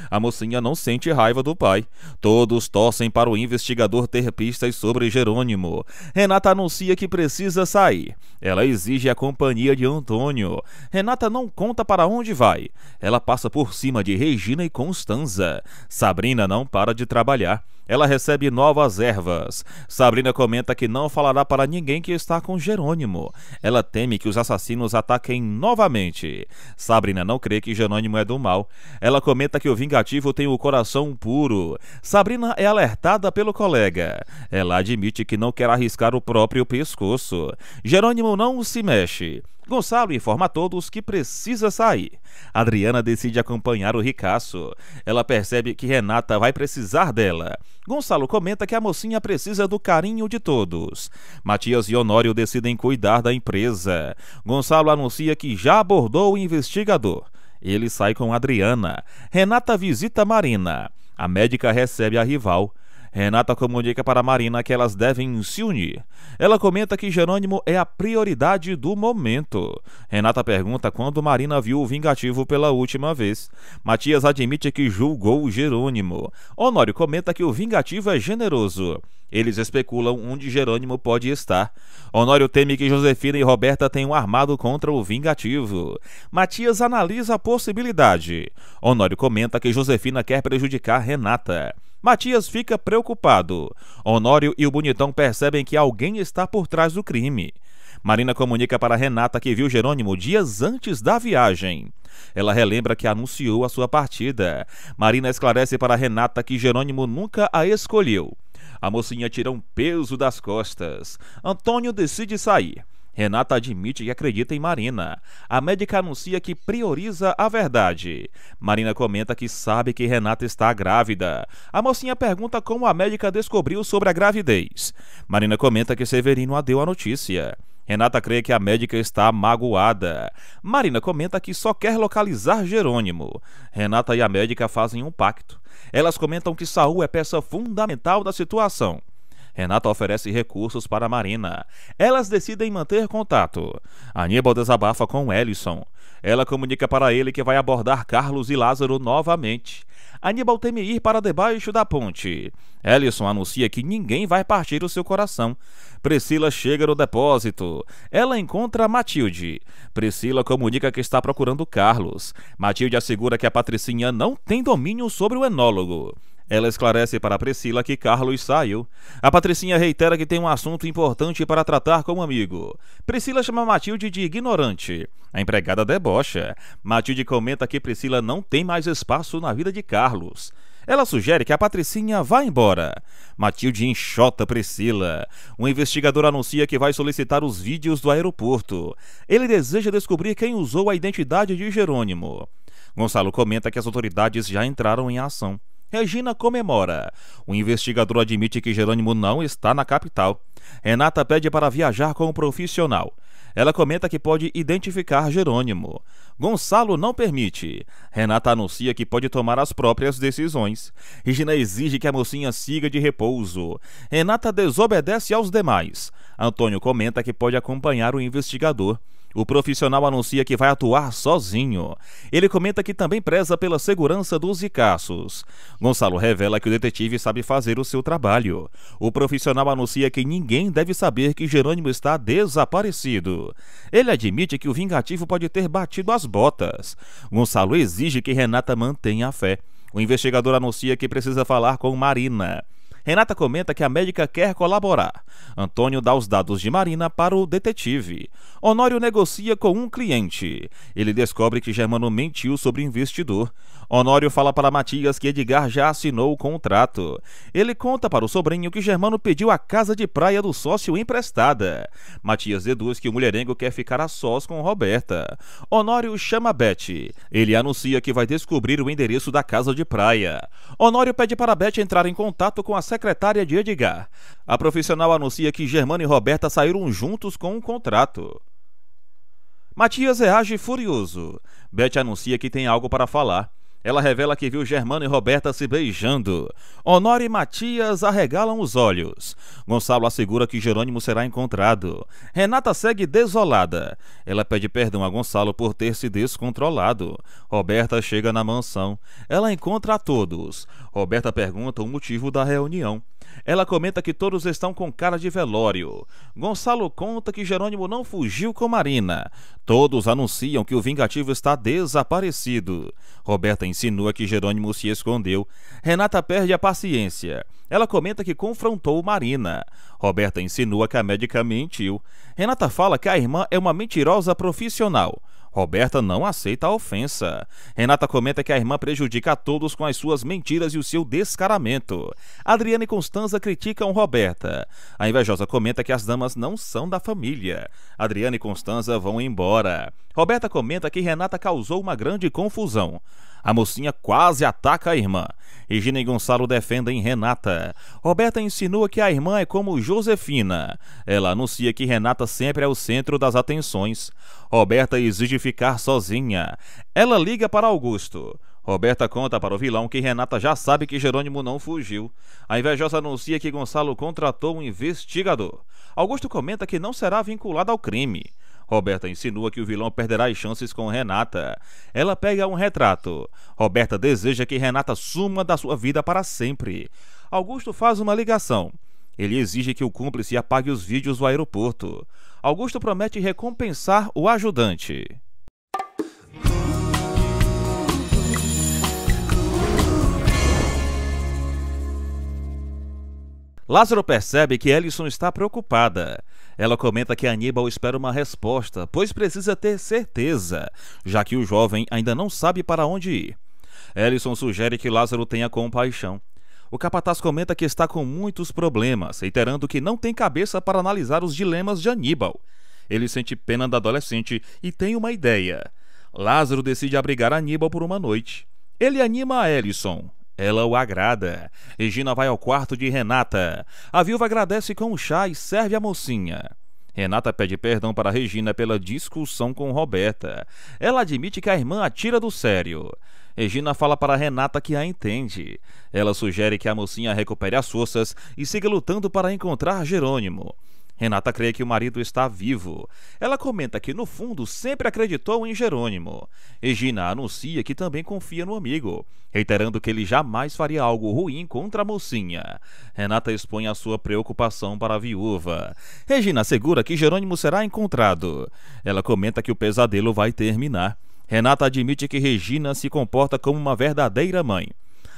A mocinha não sente raiva do pai. Todos torcem para o investigador ter pistas sobre Jerônimo. Renata anuncia que precisa sair. Ela exige a companhia de Antônio. Renata não conta para onde vai. Ela passa por cima de Regina e Constanza. Sabrina não para de trabalhar. Ela recebe novas ervas. Sabrina comenta que não falará para ninguém que está com Jerônimo. Ela teme que os assassinos ataquem novamente. Sabrina não crê que Jerônimo é do mal. Ela comenta que o vingativo tem o coração puro. Sabrina é alertada pelo colega. Ela admite que não quer arriscar o próprio pescoço. Jerônimo não se mexe. Gonçalo informa a todos que precisa sair. Adriana decide acompanhar o ricaço. Ela percebe que Renata vai precisar dela. Gonçalo comenta que a mocinha precisa do carinho de todos. Matias e Honório decidem cuidar da empresa. Gonçalo anuncia que já abordou o investigador. Ele sai com Adriana. Renata visita Marina. A médica recebe a rival. Renata comunica para Marina que elas devem se unir. Ela comenta que Jerônimo é a prioridade do momento. Renata pergunta quando Marina viu o vingativo pela última vez. Matias admite que julgou Jerônimo. Honório comenta que o vingativo é generoso. Eles especulam onde Jerônimo pode estar. Honório teme que Josefina e Roberta tenham armado contra o vingativo. Matias analisa a possibilidade. Honório comenta que Josefina quer prejudicar Renata. Matias fica preocupado. Honório e o bonitão percebem que alguém está por trás do crime. Marina comunica para Renata que viu Jerônimo dias antes da viagem. Ela relembra que anunciou a sua partida. Marina esclarece para Renata que Jerônimo nunca a escolheu. A mocinha tira um peso das costas. Antônio decide sair. Renata admite que acredita em Marina. A médica anuncia que prioriza a verdade. Marina comenta que sabe que Renata está grávida. A mocinha pergunta como a médica descobriu sobre a gravidez. Marina comenta que Severino a deu a notícia. Renata crê que a médica está magoada. Marina comenta que só quer localizar Jerônimo. Renata e a médica fazem um pacto. Elas comentam que Saul é peça fundamental da situação. Renata oferece recursos para Marina. Elas decidem manter contato. Aníbal desabafa com Ellison. Ela comunica para ele que vai abordar Carlos e Lázaro novamente. Aníbal teme ir para debaixo da ponte. Ellison anuncia que ninguém vai partir o seu coração. Priscila chega no depósito. Ela encontra Matilde. Priscila comunica que está procurando Carlos. Matilde assegura que a Patricinha não tem domínio sobre o enólogo. Ela esclarece para Priscila que Carlos saiu. A Patricinha reitera que tem um assunto importante para tratar com um amigo. Priscila chama Matilde de ignorante. A empregada debocha. Matilde comenta que Priscila não tem mais espaço na vida de Carlos. Ela sugere que a Patricinha vá embora. Matilde enxota Priscila. Um investigador anuncia que vai solicitar os vídeos do aeroporto. Ele deseja descobrir quem usou a identidade de Jerônimo. Gonçalo comenta que as autoridades já entraram em ação. Regina comemora. O investigador admite que Jerônimo não está na capital. Renata pede para viajar com um profissional. Ela comenta que pode identificar Jerônimo. Gonçalo não permite. Renata anuncia que pode tomar as próprias decisões. Regina exige que a mocinha siga de repouso. Renata desobedece aos demais. Antônio comenta que pode acompanhar o investigador. O profissional anuncia que vai atuar sozinho. Ele comenta que também preza pela segurança dos ricaços. Gonçalo revela que o detetive sabe fazer o seu trabalho. O profissional anuncia que ninguém deve saber que Jerônimo está desaparecido. Ele admite que o vingativo pode ter batido as botas. Gonçalo exige que Renata mantenha a fé. O investigador anuncia que precisa falar com Marina. Renata comenta que a médica quer colaborar. Antônio dá os dados de Marina para o detetive. Honório negocia com um cliente. Ele descobre que Germano mentiu sobre o investidor. Honório fala para Matias que Edgar já assinou o contrato. Ele conta para o sobrinho que Germano pediu a casa de praia do sócio emprestada. Matias deduz que o mulherengo quer ficar a sós com Roberta. Honório chama Beth. Ele anuncia que vai descobrir o endereço da casa de praia. Honório pede para Beth entrar em contato com a secretária de Edgar. A profissional anuncia que Germano e Roberta saíram juntos com um contrato. Matias reage furioso. Beth anuncia que tem algo para falar. Ela revela que viu Germano e Roberta se beijando. Honório e Matias arregalam os olhos. Gonçalo assegura que Jerônimo será encontrado. Renata segue desolada. Ela pede perdão a Gonçalo por ter se descontrolado. Roberta chega na mansão. Ela encontra a todos. Roberta pergunta o motivo da reunião. Ela comenta que todos estão com cara de velório. Gonçalo conta que Jerônimo não fugiu com Marina. Todos anunciam que o vingativo está desaparecido. Roberta insinua que Jerônimo se escondeu. Renata perde a paciência. Ela comenta que confrontou Marina. Roberta insinua que a médica mentiu. Renata fala que a irmã é uma mentirosa profissional. Roberta não aceita a ofensa. Renata comenta que a irmã prejudica a todos com as suas mentiras e o seu descaramento. Adriana e Constanza criticam Roberta. A invejosa comenta que as damas não são da família. Adriana e Constanza vão embora. Roberta comenta que Renata causou uma grande confusão. A mocinha quase ataca a irmã. Regina e Gonçalo defendem Renata. Roberta insinua que a irmã é como Josefina. Ela anuncia que Renata sempre é o centro das atenções. Roberta exige ficar sozinha. Ela liga para Augusto. Roberta conta para o vilão que Renata já sabe que Jerônimo não fugiu. A invejosa anuncia que Gonçalo contratou um investigador. Augusto comenta que não será vinculado ao crime. Roberta insinua que o vilão perderá as chances com Renata. Ela pega um retrato. Roberta deseja que Renata suma da sua vida para sempre. Augusto faz uma ligação. Ele exige que o cúmplice apague os vídeos do aeroporto. Augusto promete recompensar o ajudante. Lázaro percebe que Ellison está preocupada. Ela comenta que Aníbal espera uma resposta, pois precisa ter certeza, já que o jovem ainda não sabe para onde ir. Ellison sugere que Lázaro tenha compaixão. O capataz comenta que está com muitos problemas, reiterando que não tem cabeça para analisar os dilemas de Aníbal. Ele sente pena da adolescente e tem uma ideia. Lázaro decide abrigar Aníbal por uma noite. Ele anima a Ellison. Ela o agrada. Regina vai ao quarto de Renata. A viúva agradece com um chá e serve a mocinha. Renata pede perdão para Regina pela discussão com Roberta. Ela admite que a irmã a tira do sério. Regina fala para Renata que a entende. Ela sugere que a mocinha recupere as forças e siga lutando para encontrar Jerônimo. Renata crê que o marido está vivo. Ela comenta que, no fundo, sempre acreditou em Jerônimo. Regina anuncia que também confia no amigo, reiterando que ele jamais faria algo ruim contra a mocinha. Renata expõe a sua preocupação para a viúva. Regina assegura que Jerônimo será encontrado. Ela comenta que o pesadelo vai terminar. Renata admite que Regina se comporta como uma verdadeira mãe.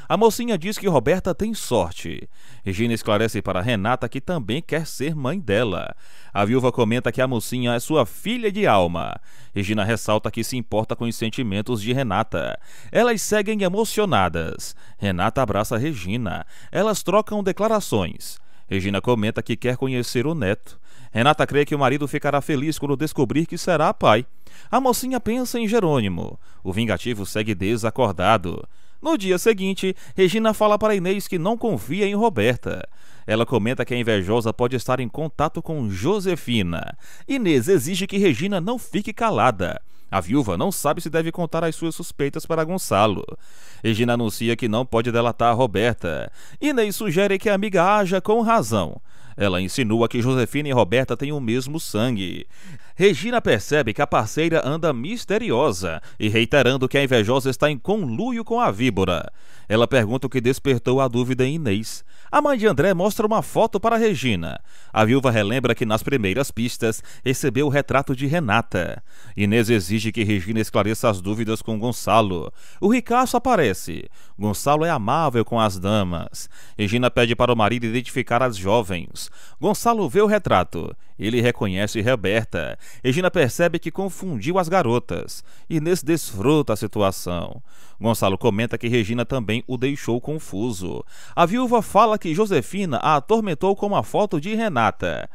A mocinha diz que Roberta tem sorte. Regina esclarece para Renata que também quer ser mãe dela. A viúva comenta que a mocinha é sua filha de alma. Regina ressalta que se importa com os sentimentos de Renata. Elas seguem emocionadas. Renata abraça Regina. Elas trocam declarações. Regina comenta que quer conhecer o neto. Renata crê que o marido ficará feliz quando descobrir que será pai. A mocinha pensa em Jerônimo. O vingativo segue desacordado. No dia seguinte, Regina fala para Inês que não confia em Roberta. Ela comenta que a invejosa pode estar em contato com Josefina. Inês exige que Regina não fique calada. A viúva não sabe se deve contar as suas suspeitas para Gonçalo. Regina anuncia que não pode delatar Roberta. Inês sugere que a amiga haja com razão. Ela insinua que Josefina e Roberta têm o mesmo sangue. Regina percebe que a parceira anda misteriosa e reiterando que a invejosa está em conluio com a víbora. Ela pergunta o que despertou a dúvida em Inês. A mãe de André mostra uma foto para Regina. A viúva relembra que nas primeiras pistas recebeu o retrato de Renata. Inês exige que Regina esclareça as dúvidas com Gonçalo. O ricaço aparece. Gonçalo é amável com as damas. Regina pede para o marido identificar as jovens. Gonçalo vê o retrato. Ele reconhece Roberta. Regina percebe que confundiu as garotas. Inês desfruta a situação. Gonçalo comenta que Regina também o deixou confuso. A viúva fala que Josefina a atormentou com uma foto de Renata.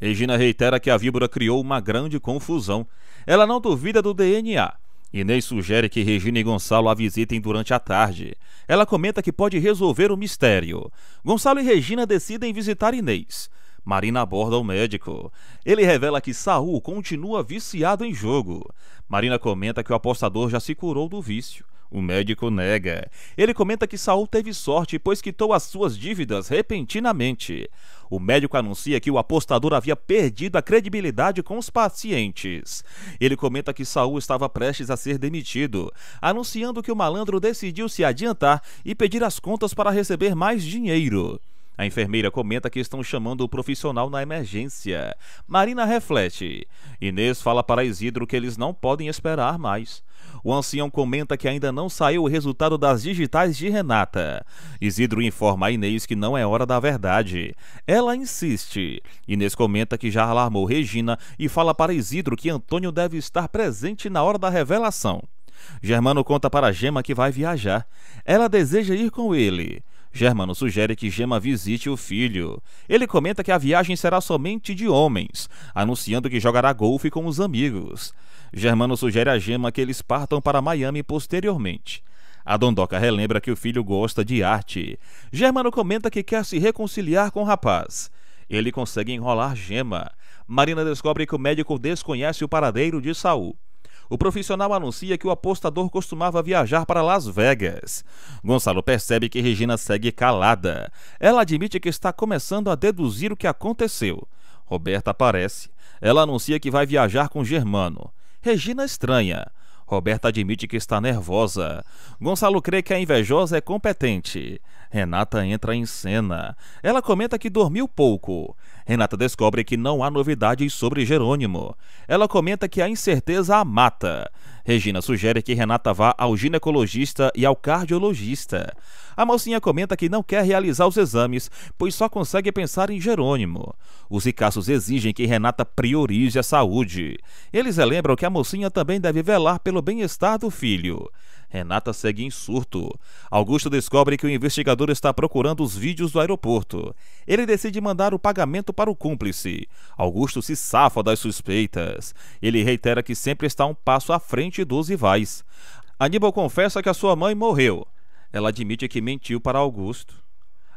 Regina reitera que a víbora criou uma grande confusão. Ela não duvida do DNA. Inês sugere que Regina e Gonçalo a visitem durante a tarde. Ela comenta que pode resolver o mistério. Gonçalo e Regina decidem visitar Inês. Marina aborda o médico. Ele revela que Saul continua viciado em jogo. Marina comenta que o apostador já se curou do vício. O médico nega. Ele comenta que Saul teve sorte, pois quitou as suas dívidas repentinamente. O médico anuncia que o apostador havia perdido a credibilidade com os pacientes. Ele comenta que Saul estava prestes a ser demitido, anunciando que o malandro decidiu se adiantar e pedir as contas para receber mais dinheiro. A enfermeira comenta que estão chamando o profissional na emergência. Marina reflete. Inês fala para Isidro que eles não podem esperar mais. O ancião comenta que ainda não saiu o resultado das digitais de Renata. Isidro informa a Inês que não é hora da verdade. Ela insiste. Inês comenta que já alarmou Regina e fala para Isidro que Antônio deve estar presente na hora da revelação. Germano conta para Gema que vai viajar. Ela deseja ir com ele. Germano sugere que Gema visite o filho. Ele comenta que a viagem será somente de homens, anunciando que jogará golfe com os amigos. Germano sugere a Gema que eles partam para Miami posteriormente. A Dondoca relembra que o filho gosta de arte. Germano comenta que quer se reconciliar com o rapaz. Ele consegue enrolar Gema. Marina descobre que o médico desconhece o paradeiro de Saul. O profissional anuncia que o apostador costumava viajar para Las Vegas. Gonçalo percebe que Regina segue calada. Ela admite que está começando a deduzir o que aconteceu. Roberta aparece. Ela anuncia que vai viajar com Germano. Regina estranha. Roberta admite que está nervosa. Gonçalo crê que a invejosa é competente. Renata entra em cena. Ela comenta que dormiu pouco. Renata descobre que não há novidades sobre Jerônimo. Ela comenta que a incerteza a mata. Regina sugere que Renata vá ao ginecologista e ao cardiologista. A mocinha comenta que não quer realizar os exames, pois só consegue pensar em Jerônimo. Os ricaços exigem que Renata priorize a saúde. Eles relembram que a mocinha também deve velar pelo bem-estar do filho. Renata segue em surto. Augusto descobre que o investigador está procurando os vídeos do aeroporto. Ele decide mandar o pagamento para o cúmplice. Augusto se safa das suspeitas. Ele reitera que sempre está um passo à frente dos rivais. Aníbal confessa que a sua mãe morreu. Ela admite que mentiu para Augusto.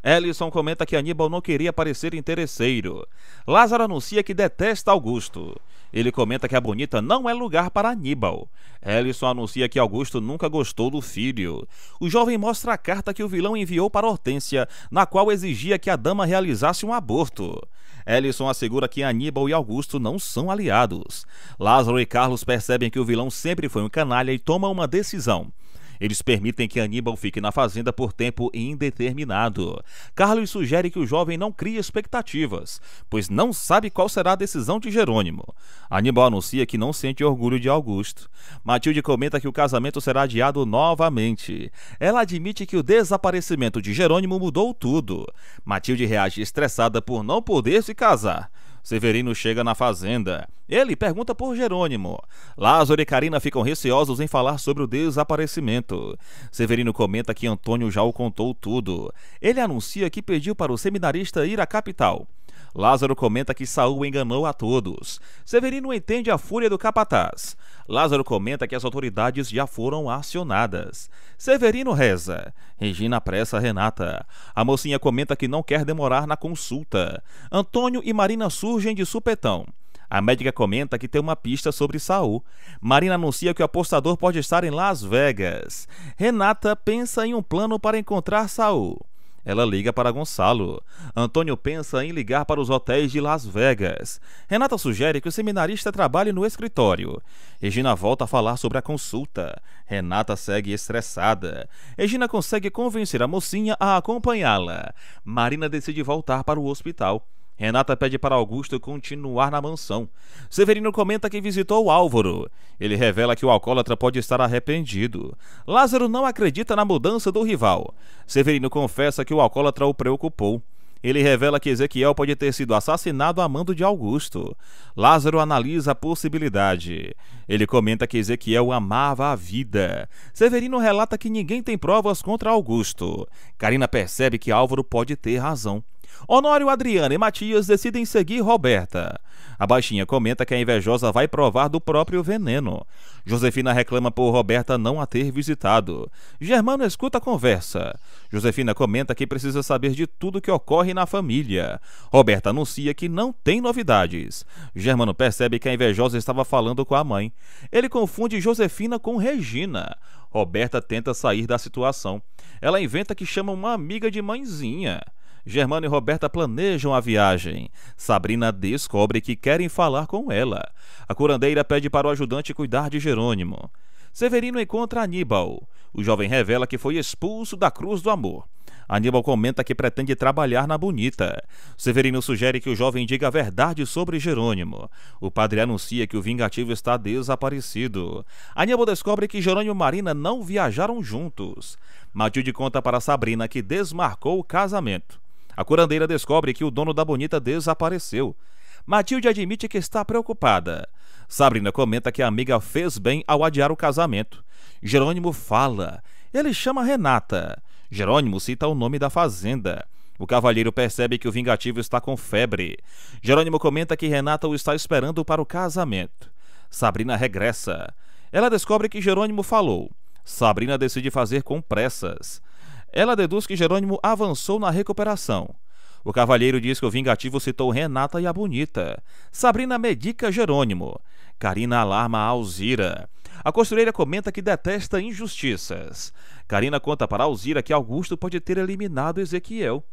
Ellison comenta que Aníbal não queria parecer interesseiro. Lázaro anuncia que detesta Augusto. Ele comenta que a bonita não é lugar para Aníbal. Ellison anuncia que Augusto nunca gostou do filho. O jovem mostra a carta que o vilão enviou para Hortência, na qual exigia que a dama realizasse um aborto. Ellison assegura que Aníbal e Augusto não são aliados. Lázaro e Carlos percebem que o vilão sempre foi um canalha e tomam uma decisão. Eles permitem que Aníbal fique na fazenda por tempo indeterminado. Carlos sugere que o jovem não crie expectativas, pois não sabe qual será a decisão de Jerônimo. Aníbal anuncia que não sente orgulho de Augusto. Matilde comenta que o casamento será adiado novamente. Ela admite que o desaparecimento de Jerônimo mudou tudo. Matilde reage estressada por não poder se casar. Severino chega na fazenda. Ele pergunta por Jerônimo. Lázaro e Carina ficam receosos em falar sobre o desaparecimento. Severino comenta que Antônio já o contou tudo. Ele anuncia que pediu para o seminarista ir à capital. Lázaro comenta que Saul enganou a todos. Severino entende a fúria do capataz. Lázaro comenta que as autoridades já foram acionadas. Severino reza. Regina apressa Renata. A mocinha comenta que não quer demorar na consulta. Antônio e Marina surgem de supetão. A médica comenta que tem uma pista sobre Saul. Marina anuncia que o apostador pode estar em Las Vegas. Renata pensa em um plano para encontrar Saul. Ela liga para Gonçalo. Antônio pensa em ligar para os hotéis de Las Vegas. Renata sugere que o seminarista trabalhe no escritório. Regina volta a falar sobre a consulta. Renata segue estressada. Regina consegue convencer a mocinha a acompanhá-la. Marina decide voltar para o hospital. Renata pede para Augusto continuar na mansão. Severino comenta que visitou Álvaro. Ele revela que o alcoólatra pode estar arrependido. Lázaro não acredita na mudança do rival. Severino confessa que o alcoólatra o preocupou. Ele revela que Ezequiel pode ter sido assassinado a mando de Augusto. Lázaro analisa a possibilidade. Ele comenta que Ezequiel amava a vida. Severino relata que ninguém tem provas contra Augusto. Carina percebe que Álvaro pode ter razão. Honório, Adriana e Matias decidem seguir Roberta. A baixinha comenta que a invejosa vai provar do próprio veneno. Josefina reclama por Roberta não a ter visitado. Germano escuta a conversa. Josefina comenta que precisa saber de tudo que ocorre na família. Roberta anuncia que não tem novidades. Germano percebe que a invejosa estava falando com a mãe. Ele confunde Josefina com Regina. Roberta tenta sair da situação. Ela inventa que chama uma amiga de mãezinha. Germano e Roberta planejam a viagem. Sabrina descobre que querem falar com ela. A curandeira pede para o ajudante cuidar de Jerônimo. Severino encontra Aníbal. O jovem revela que foi expulso da Cruz do Amor. Aníbal comenta que pretende trabalhar na Bonita. Severino sugere que o jovem diga a verdade sobre Jerônimo. O padre anuncia que o vingativo está desaparecido. Aníbal descobre que Jerônimo e Marina não viajaram juntos. Matilde conta para Sabrina que desmarcou o casamento. A curandeira descobre que o dono da Bonita desapareceu. Matilde admite que está preocupada. Sabrina comenta que a amiga fez bem ao adiar o casamento. Jerônimo fala. Ele chama Renata. Jerônimo cita o nome da fazenda. O cavalheiro percebe que o vingativo está com febre. Jerônimo comenta que Renata o está esperando para o casamento. Sabrina regressa. Ela descobre que Jerônimo falou. Sabrina decide fazer com pressas. Ela deduz que Jerônimo avançou na recuperação. O cavalheiro diz que o vingativo citou Renata e a Bonita. Sabrina medica Jerônimo. Carina alarma a Alzira. A costureira comenta que detesta injustiças. Carina conta para Alzira que Augusto pode ter eliminado Ezequiel.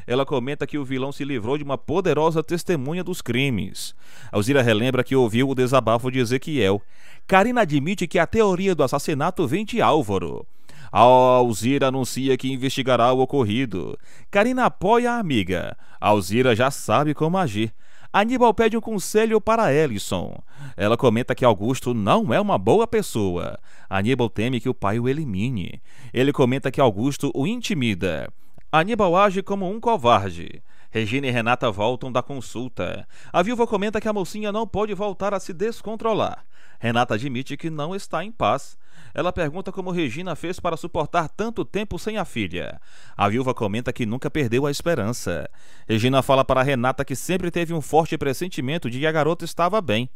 Ela comenta que o vilão se livrou de uma poderosa testemunha dos crimes. Alzira relembra que ouviu o desabafo de Ezequiel. Carina admite que a teoria do assassinato vem de Álvaro. Alzira anuncia que investigará o ocorrido. Carina apoia a amiga. Alzira já sabe como agir. Aníbal pede um conselho para Ellison. Ela comenta que Augusto não é uma boa pessoa. Aníbal teme que o pai o elimine. Ele comenta que Augusto o intimida. Aníbal age como um covarde. Regina e Renata voltam da consulta. A viúva comenta que a mocinha não pode voltar a se descontrolar. Renata admite que não está em paz. Ela pergunta como Regina fez para suportar tanto tempo sem a filha. A viúva comenta que nunca perdeu a esperança. Regina fala para Renata que sempre teve um forte pressentimento de que a garota estava bem.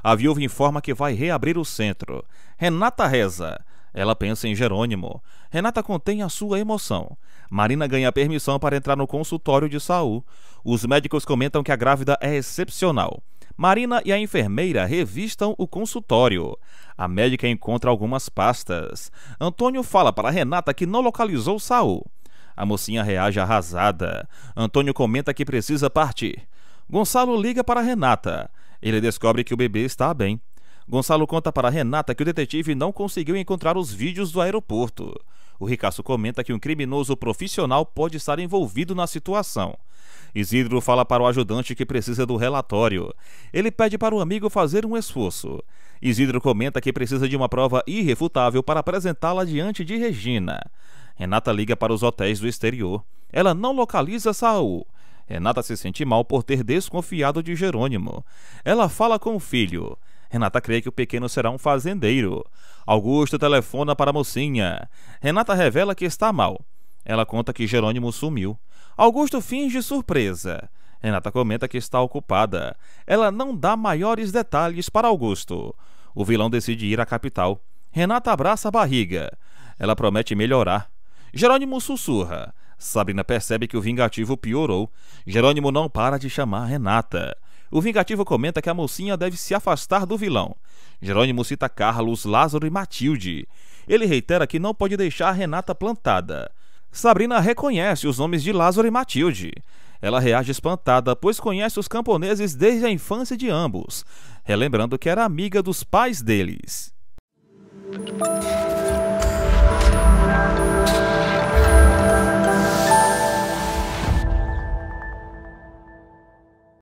A viúva informa que vai reabrir o centro. Renata reza. Ela pensa em Jerônimo. Renata contém a sua emoção. Marina ganha permissão para entrar no consultório de Saul. Os médicos comentam que a grávida é excepcional. Marina e a enfermeira revistam o consultório. A médica encontra algumas pastas. Antônio fala para Renata que não localizou Saul. A mocinha reage arrasada. Antônio comenta que precisa partir. Gonçalo liga para Renata. Ele descobre que o bebê está bem. Gonçalo conta para Renata que o detetive não conseguiu encontrar os vídeos do aeroporto. O ricaço comenta que um criminoso profissional pode estar envolvido na situação. Isidro fala para o ajudante que precisa do relatório. Ele pede para o amigo fazer um esforço. Isidro comenta que precisa de uma prova irrefutável para apresentá-la diante de Regina. Renata liga para os hotéis do exterior. Ela não localiza Saul. Renata se sente mal por ter desconfiado de Jerônimo. Ela fala com o filho. Renata crê que o pequeno será um fazendeiro. Augusto telefona para a mocinha. Renata revela que está mal. Ela conta que Jerônimo sumiu. Augusto finge surpresa. Renata comenta que está ocupada. Ela não dá maiores detalhes para Augusto. O vilão decide ir à capital. Renata abraça a barriga. Ela promete melhorar. Jerônimo sussurra. Sabrina percebe que o vingativo piorou. Jerônimo não para de chamar Renata. O vingativo comenta que a mocinha deve se afastar do vilão. Jerônimo cita Carlos, Lázaro e Matilde. Ele reitera que não pode deixar Renata plantada. Sabrina reconhece os nomes de Lázaro e Matilde. Ela reage espantada, pois conhece os camponeses desde a infância de ambos, relembrando que era amiga dos pais deles.